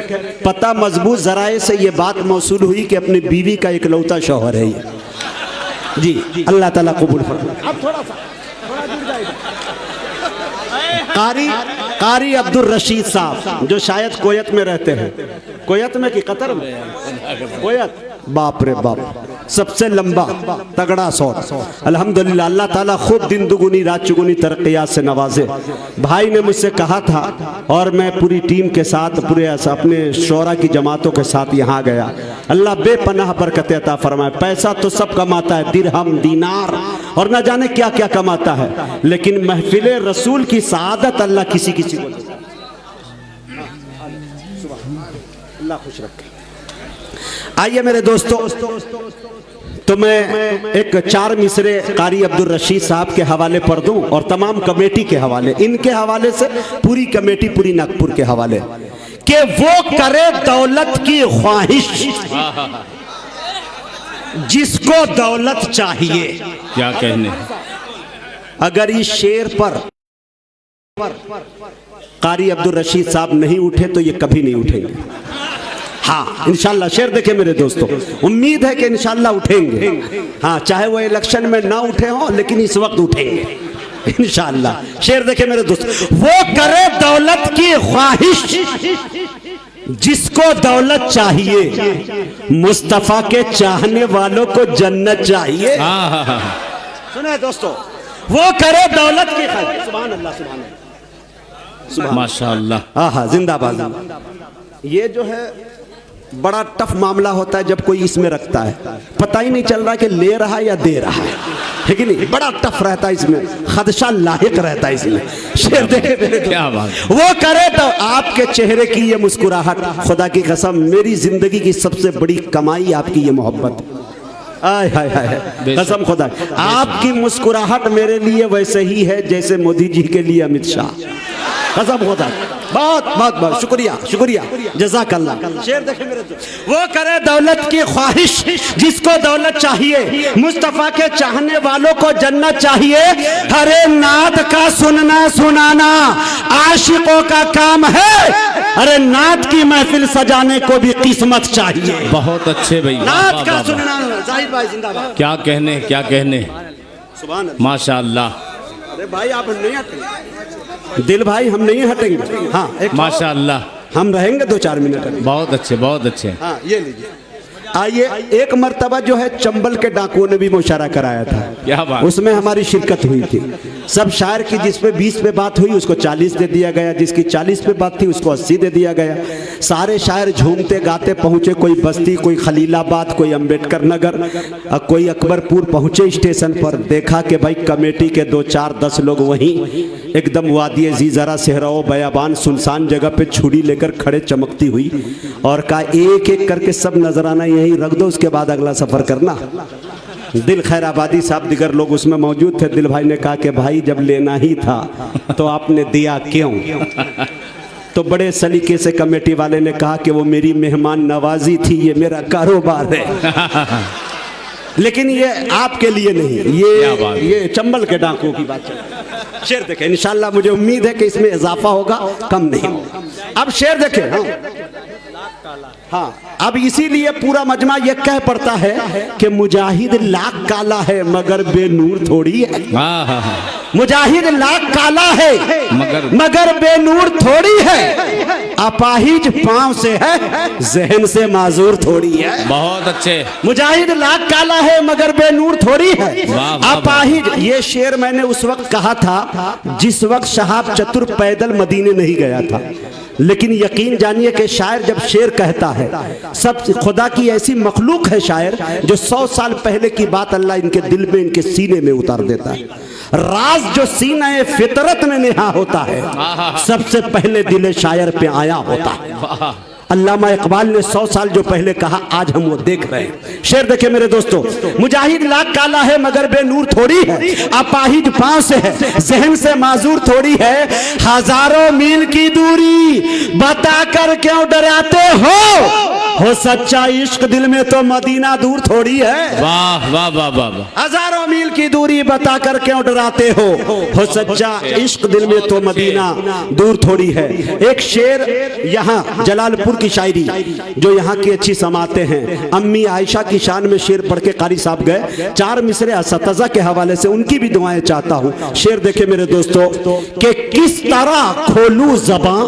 पता मजबूत जराए से ये बात मौसूल हुई कि अपनी बीवी का इकलौता शौहर है ये। जी अल्लाह ताला कबूल फरमाए। अब थोड़ा सा जुड़ जाएगा। कारी अब्दुल रशीद साहब जो शायद कोयत में रहते हैं, कोयत में कि कतर में? कोयत। बाप रे बाप, सबसे लंबा तगड़ा शॉट। अल्हम्दुलिल्लाह, अल्लाह ताला खूब दिन दुगुनी रात चुगुनी तरक्कियात से नवाजे। भाई ने मुझसे कहा था और मैं पूरी टीम के साथ पूरे अपने शोरा की जमातों के साथ यहाँ गया। अल्लाह बेपनाह बरकत अता फरमाए। पैसा तो सब कमाता है, दिरहम दीनार और न जाने क्या क्या कमाता है, लेकिन महफिले रसूल की सआदत अल्लाह किसी किसी को। अल्लाह खुश रखे। आइए मेरे दोस्तों, तो मैं एक 4 मिसरे कारी अब्दुल रशीद साहब के हवाले पर दूं और तमाम कमेटी के हवाले, इनके हवाले से पूरी कमेटी, पूरी नागपुर के हवाले, कि वो करे दौलत की ख्वाहिश जिसको दौलत चाहिए। क्या कहने। अगर इस शेर पर कारी अब्दुल रशीद साहब नहीं उठे तो ये कभी नहीं उठेंगे। हाँ इंशाल्लाह, शेर देखे मेरे दोस्तों, उम्मीद है कि इंशाल्लाह उठेंगे। हाँ, चाहे वो इलेक्शन में ना उठे हो, लेकिन इस वक्त उठेंगे इंशाल्लाह। शेर देखे मेरे दोस्तों, वो करे दौलत की ख्वाहिश जिसको दौलत चाहिए, मुस्तफा के चाहने वालों को जन्नत चाहिए। सुने दोस्तों, वो करे दौलत की ख्वाहिश। सुभान अल्लाह, सुभान अल्लाह, माशाअल्लाह। हाँ हाँ, जिंदाबाद। ये जो है बड़ा टफ मामला होता है जब कोई इसमें रखता है, पता ही नहीं चल रहा कि ले रहा या दे रहा है कि नहीं। बड़ा टफ रहता है इसमें, खदशा लाहिक रहता है इसमें। शेर देखे, क्या बात। वो करे तो आपके चेहरे की ये मुस्कुराहट, खुदा की कसम मेरी जिंदगी की सबसे बड़ी कमाई आपकी ये मोहब्बत। आय हाय हाय, कसम खुदा, आपकी मुस्कुराहट मेरे लिए वैसे ही है जैसे मोदी जी के लिए अमित शाह। कसम खुदा, बहुत बहुत बहुत शुक्रिया, शुक्रिया, जज़ाकल्लाह। शेर देखे मेरे दोस्त, वो करे दौलत की ख्वाहिश जिसको दौलत चाहिए, मुस्तफा के चाहने वालों को जन्नत चाहिए। हरे नात का सुनना सुनाना आशिकों का काम है, अरे नात की महफिल सजाने को भी किस्मत चाहिए। बहुत अच्छे भाई, नात का सुनना, जाहिद भाई जिंदाबाद। क्या कहने, क्या कहने, सुभान अल्लाह, माशाअल्लाह। अरे भाई आप नहीं हटेंगे, दिल भाई हम नहीं हटेंगे। हाँ एक माशाअल्लाह, हम रहेंगे 2-4 मिनट। बहुत अच्छे, बहुत अच्छे। हाँ ये लीजिए। आइए, एक मर्तबा जो है चंबल के डाकुओं ने भी मुशायरा कराया था, क्या बात। उसमें हमारी शिरकत हुई थी। सब शायर की जिस पे 20 पे बात हुई उसको 40 दे दिया गया, जिसकी 40 पे बात थी उसको 80 दे दिया गया। सारे शायर झूमते गाते पहुंचे, कोई बस्ती, कोई खलीलाबाद, कोई अंबेडकर नगर, कोई अकबरपुर पहुंचे स्टेशन पर। देखा कि भाई कमेटी के 2-4-10 लोग वहीं एकदम वादिये ज़ीज़रा सहराओ बयाबान सुनसान जगह पे छुरी लेकर खड़े चमकती हुई, और कहा एक एक करके सब नजराना यहीं रख दो, उसके बाद अगला सफर करना। दिल खैराबादी साहब दिगर लोग उसमें मौजूद थे। दिल भाई ने कहा कि भाई जब लेना ही था तो आपने दिया क्यों? तो बड़े सलीके से कमेटी वाले ने कहा कि वो मेरी मेहमान नवाजी थी, ये मेरा कारोबार है, लेकिन ये आपके लिए नहीं, ये चंबल के डाकुओं की बात है। शेर देखें, इंशाल्लाह मुझे उम्मीद है कि इसमें इजाफा होगा, कम नहीं होगा। अब शेर देखें, हाँ हाँ, अब इसीलिए पूरा मजमा ये कह पड़ता है कि मुजाहिद लाख काला है मगर बेनूर थोड़ी है। हाँ हाँ हाँ, मुजाहिद लाख काला है मगर बेनूर थोड़ी है। अपाहिज पांव से है, जहन से माजूर थोड़ी है। बहुत अच्छे। मुजाहिद लाख काला है मगर बेनूर थोड़ी है। वाह, वाह, अपाहिज, ये शेर मैंने उस वक्त कहा था जिस वक्त शहाब चतुर पैदल मदीने नहीं गया था। लेकिन यकीन जानिए कि शायर जब शेर कहता है, सब खुदा की ऐसी मखलूक है शायर जो 100 साल पहले की बात अल्लाह इनके दिल में, इनके सीने में उतार देता है। राज जो सीने फितरत में नेहा होता है, सबसे पहले दिल शायर पे आया होता है। अल्लामा इकबाल ने 100 साल जो पहले कहा, आज हम वो देख रहे हैं। शेर देखे मेरे दोस्तों, मुजाहिद लाख काला है मगर बेनूर थोड़ी है। अपाहिज पांव से है, जहन से माजूर थोड़ी है। हजारों मील की दूरी बताकर क्यों डराते हो सच्चा इश्क दिल में तो मदीना दूर थोड़ी है। वाह वाह वाह वाह वाह। हजारों मील की दूरी बताकर क्यों डराते हो सच्चा इश्क दिल में तो मदीना दूर थोड़ी है। एक शेर यहाँ जलालपुर की शायरी जो यहाँ की अच्छी समाते हैं, अम्मी आयशा की शान में शेर पढ़ के कारी साहब गए। 4 मिसरे असतज़ा के हवाले से उनकी भी दुआएं चाहता हूँ। शेर देखे मेरे दोस्तों कि किस तरह खोलूं ज़बां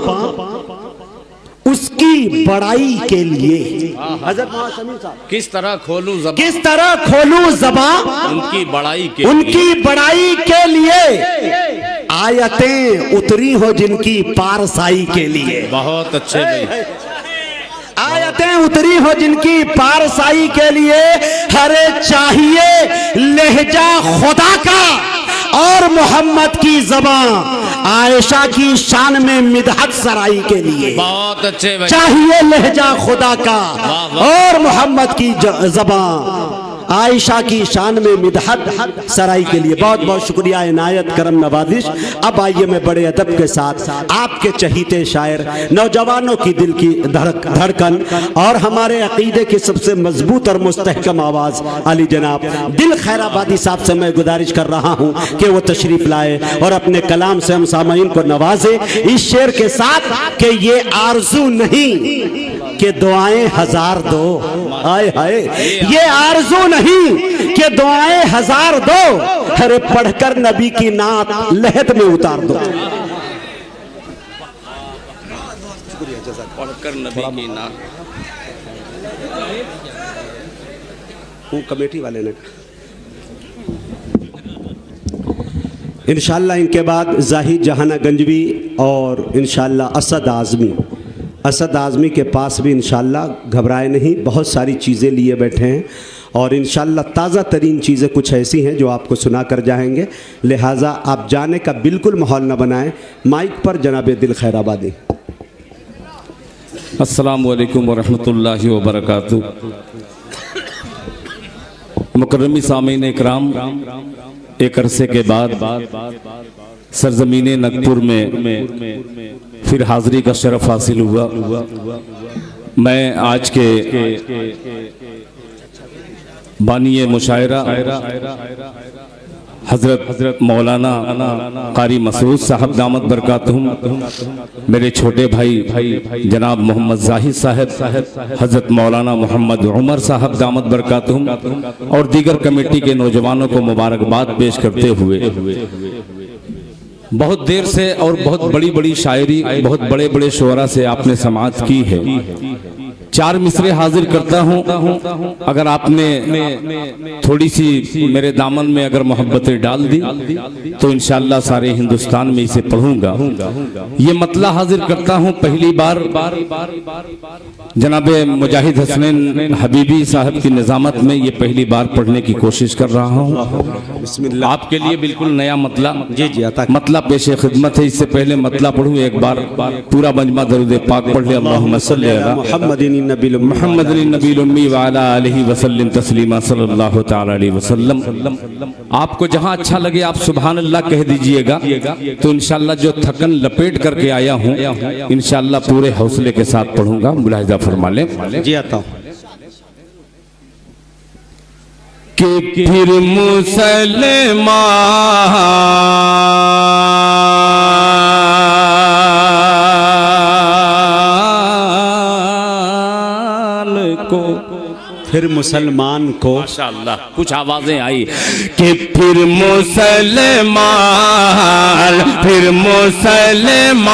उसकी बड़ाई के लिए। हज़रत मौलाना शमीम साहब, किस तरह खोलूं ज़बां, किस तरह खोलूं ज़बां उनकी बड़ाई के उनकी बड़ाई के लिए। आयतें उतरी हो जिनकी पारसाई के लिए। बहुत अच्छे भाई। आयतें उतरी हो जिनकी पारसाई के लिए। हरे चाहिए लहजा खुदा का और मोहम्मद की ज़बां आयशा की शान में मिदहत सराई के लिए। बहुत अच्छे भाई। चाहिए लहजा खुदा का और मोहम्मद की ज़बां आयशा की शान में मिदहत सराई के लिए। बहुत बहुत शुक्रिया, इनायत करम नवाजिश। अब आइए मैं बड़े अदब के साथ आपके चहीते शायर, नौजवानों की दिल की धड़कन और हमारे अकीदे की सबसे मजबूत और मुस्तहकम आवाज़ अली जनाब दिल खैराबादी साहब से मैं गुजारिश कर रहा हूँ कि वो तशरीफ लाए और अपने कलाम से हम सामाईन को नवाजे इस शेर के साथ कि ये आरजू नहीं कि दुआएं हजार दो। हाय हाय, ये आरजू नहीं कि दुआएं हजार दो, अरे पढ़कर नबी की नात लहद में उतार दो। पढ़कर नबी की नात। वो कमेटी वाले ने इंशाअल्लाह इनके बाद जाहिद जहाना गंजवी और इंशाअल्लाह असद आज़मी के पास भी इंशाअल्लाह घबराए नहीं, बहुत सारी चीज़ें लिए बैठे हैं और इंशाअल्लाह ताज़ा तरीन चीज़ें कुछ ऐसी हैं जो आपको सुना कर जाएंगे। लिहाजा आप जाने का बिल्कुल माहौल न बनाएं। माइक पर जनाब दिल खैराबादी। अस्सलामु अलैकुम वरहमतुल्लाहि वबरकातुहू। मुकर्रमी सामीन इकराम, एक अरसे के बाद सरजमीन नगपुर में फिर हाज़री का शरफ हासिल हुआ। मैं आज के बानिए मुशायरा हजरत मौलाना कारी मसूद साहब दामत बरकातहुम, मेरे छोटे भाई जनाब मोहम्मद जाहिद साहब, हजरत मौलाना मोहम्मद उमर साहब दामत बरकातहुम और दीगर कमेटी के नौजवानों को मुबारकबाद पेश करते हुए बहुत देर से और बहुत बड़ी बड़ी शायरी, बहुत बड़े बड़े शोरा से आपने समाअत की है। 4 मिसरे हाजिर करता हूँ। अगर आपने थोड़ी सी मेरे दामन में अगर मोहब्बतें डाल दी तो इंशाअल्लाह सारे हिंदुस्तान में इसे पढ़ूंगा। ये मतला हाजिर करता हूँ पहली बार जनाब मुजाहिद हसनैन हबीबी साहब की निजामत में ये पहली बार पढ़ने की कोशिश कर रहा हूँ। आपके लिए बिल्कुल नया मतला, मतला पेश खिदमत है। इससे पहले मतला पढ़ूँ, एक बार पूरा मजमा दरूद पाक पढ़ ले। अल्लाहुम्मा सल्ली अला मुहम्मदिन नबील उम्मी व अला आलिहि वसल्लम तस्लीमा सल्लल्लाहु तआला अलैहि वसल्लम। आपको जहां अच्छा लगे आप सुभान अल्लाह कह दीजिएगा, तो इंशाअल्लाह जो थकन लपेट करके आया हूं इंशाअल्लाह पूरे हौसले के साथ पढ़ूंगा। मुलाहिजा फरमा लें। जी आता हूं। कि फिर मुसलमान फिर मुसलमान को माशाअल्लाह कुछ आवाजें आई कि फिर मुसलमान फिर मुसलमान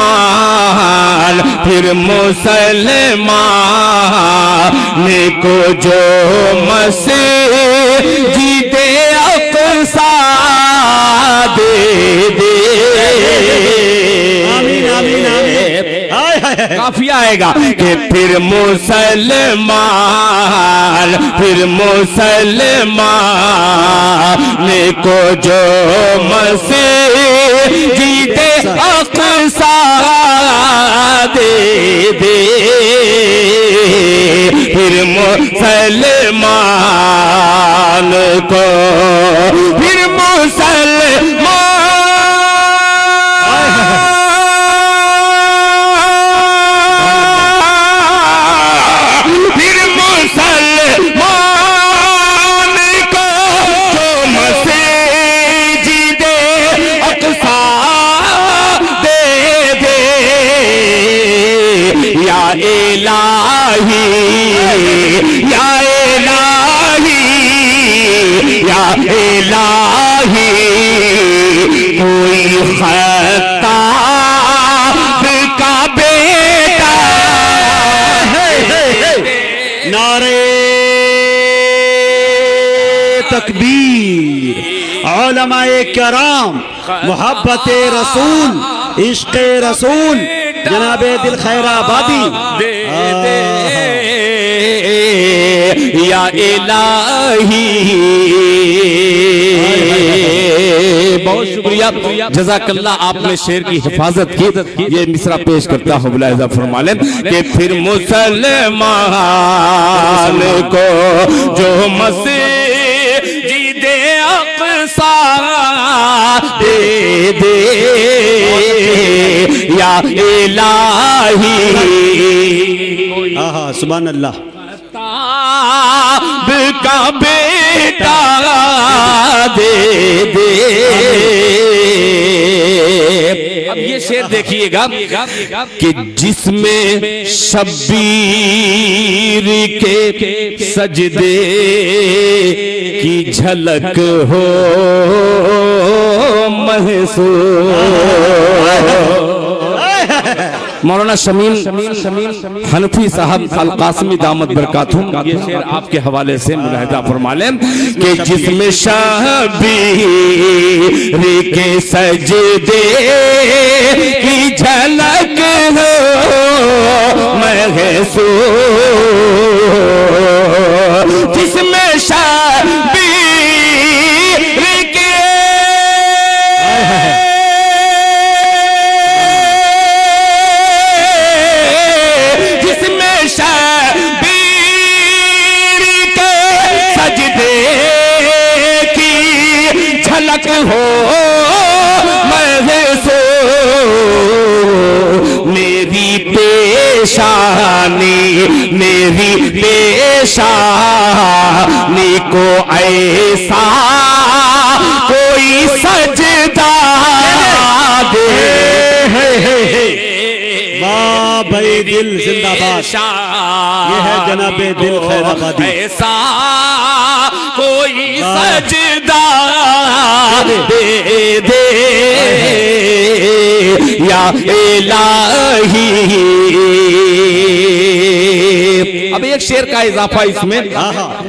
फिर मुसलमान को जो मस्जिद अक़सा दे दे। आमीन आमीन आमीन। काफी आएगा कि फिर मुसलमान फिर मुसलमान को जो मस्जिद अक़सा दे दे। फिर मुसलमान को फिर मुसलमान इलाही कोई खत्ताब का बेटा नारे तकबीर, उलमाए कराम, मोहब्बत रसूल, इश्क़ रसूल, जनाबे दिल खैराबादी दे दे या इलाही। बहुत शुक्रिया जज़ाकल्लाह, आपने शेर की हिफाजत की। ये मिसरा पेश करता हूँ मुलाहिज़ा फरमा लें कि फिर मुसलमान को जो मस्जिद अक़सा दे दे या इलाही। आहा सुभान अल्लाह। का बेटा दे दे। अब ये शेर देखिएगा कि जिसमें शब्बीर के सजदे की झलक हो महसूस। मौलाना शमीम हनफी साहब अल कासमी दामत बरकातुहुम, ये शेर आपके हवाले से मुलाहिज़ा फरमा लें कि जिसमें शबीर के सजदे की झलक हो महसूस। जिसमें शबीर के हो महसूस। मेरी पेशानी को ऐसा कोई सजदा दे। वाह भाई दिल जिंदाबाद। ये है जनाबे दिल खैराबादी। ऐसा कोई सजदा दे दे या इलाही। अब एक शेर का इजाफा इसमें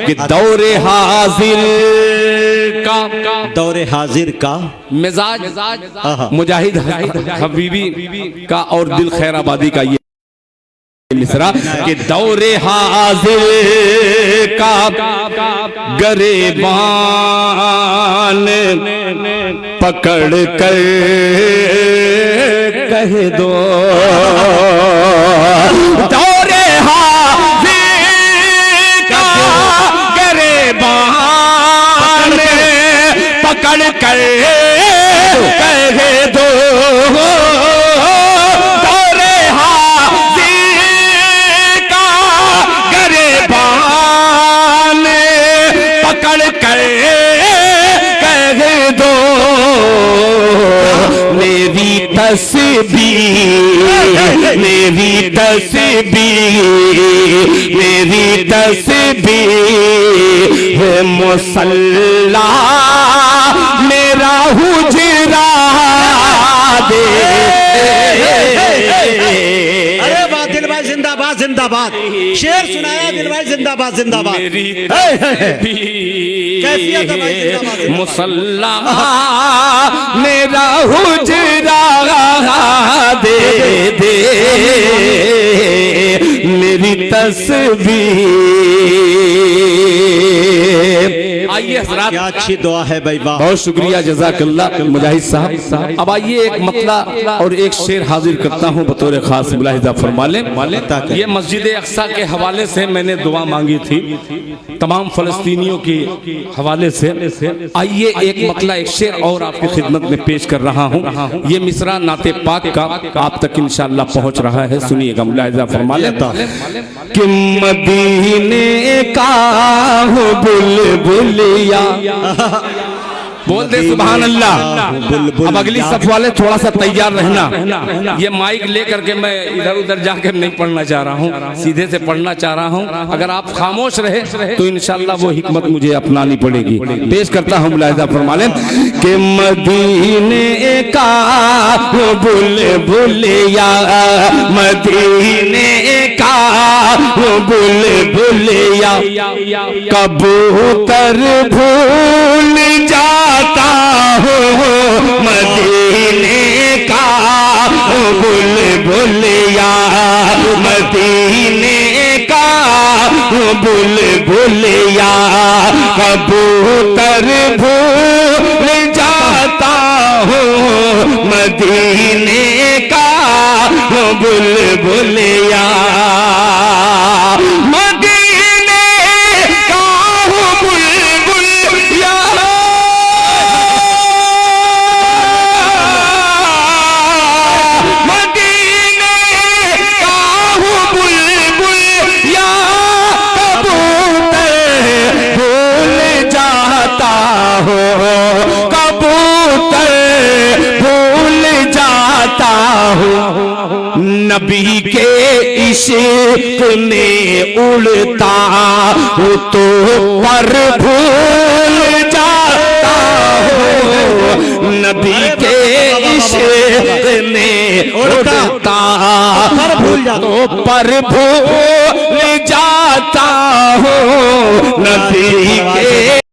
कि दौरे हाजिर का मिजाज मुजाहिद हबीबी का और दिल खैराबादी का ये मिसरा कि दौरे हाजिर का गरेबान पकड़ कर कह दो। दौरे हाजिर का गरेबान पकड़ कर कह दो। मेरी तस्बीह मेरी तस्बीह है मुसल्ला मेरा हुजरा दे। अरे वाह दिल भाई जिंदाबाद जिंदाबाद, शेर सुनाया दिल भाई जिंदाबाद जिंदाबाद। मेरी कैफियत है भाई, जिंदाबाद, जिंदाबाद। मुसल्ला मेरा हुजरा दे दे मेरी तस्बीह। आइए हज़रात, क्या अच्छी दुआ है भाई, वाह। बहुत शुक्रिया जज़ाकल्लाह मुजाहिद साहब। अब आइए एक मतला और एक शेर हाजिर करता हूँ बतौर खास, मुलाहिजा फरमा लें। ये मस्जिद अक्सा के हवाले से मैंने दुआ मांगी थी, तमाम फलस्तीनियों के हवाले से। आइए एक मतला एक शेर और आपकी खिदमत में पेश कर रहा हूँ। ये मिसरा नाते पाक का आप तक इंशाअल्लाह पहुँच रहा है, सुनिएगा, मुलाहिजा फरमा लें। कि मदीने का हो बुलबुलिया, बोल दे सुभान अल्लाह। अब अगली सफ वाले थोड़ा सा तैयार रहना, ये माइक लेकर के मैं इधर उधर जाकर नहीं पढ़ना चाह रहा हूँ, सीधे से पढ़ना चाह रहा हूँ। अगर आप खामोश रहे तो इंशाअल्लाह वो हिकमत मुझे अपनानी पड़ेगी। पेश करता हूँ, मुलाहिजा फरमा लें। कि मदीने का बुलबुलिया, मदीने का बुलबुलिया, कबूतर भूल जाता हो मदीने का बुलबुलिया, मदीने का बुलबुलिया, कबूतर भूल जाता हो मदीने का बुलबुलिया, मदीने का बुलबुलिया, मदीने का बुलबुलिया, कबूतर भूल जाता हो, कबूतर भूल जाता हो, नबी के इश्क में उड़ता हो तो पर भूल जाता हो, नबी के इश्क में उड़ता तो पर भूल जाता हो, नबी के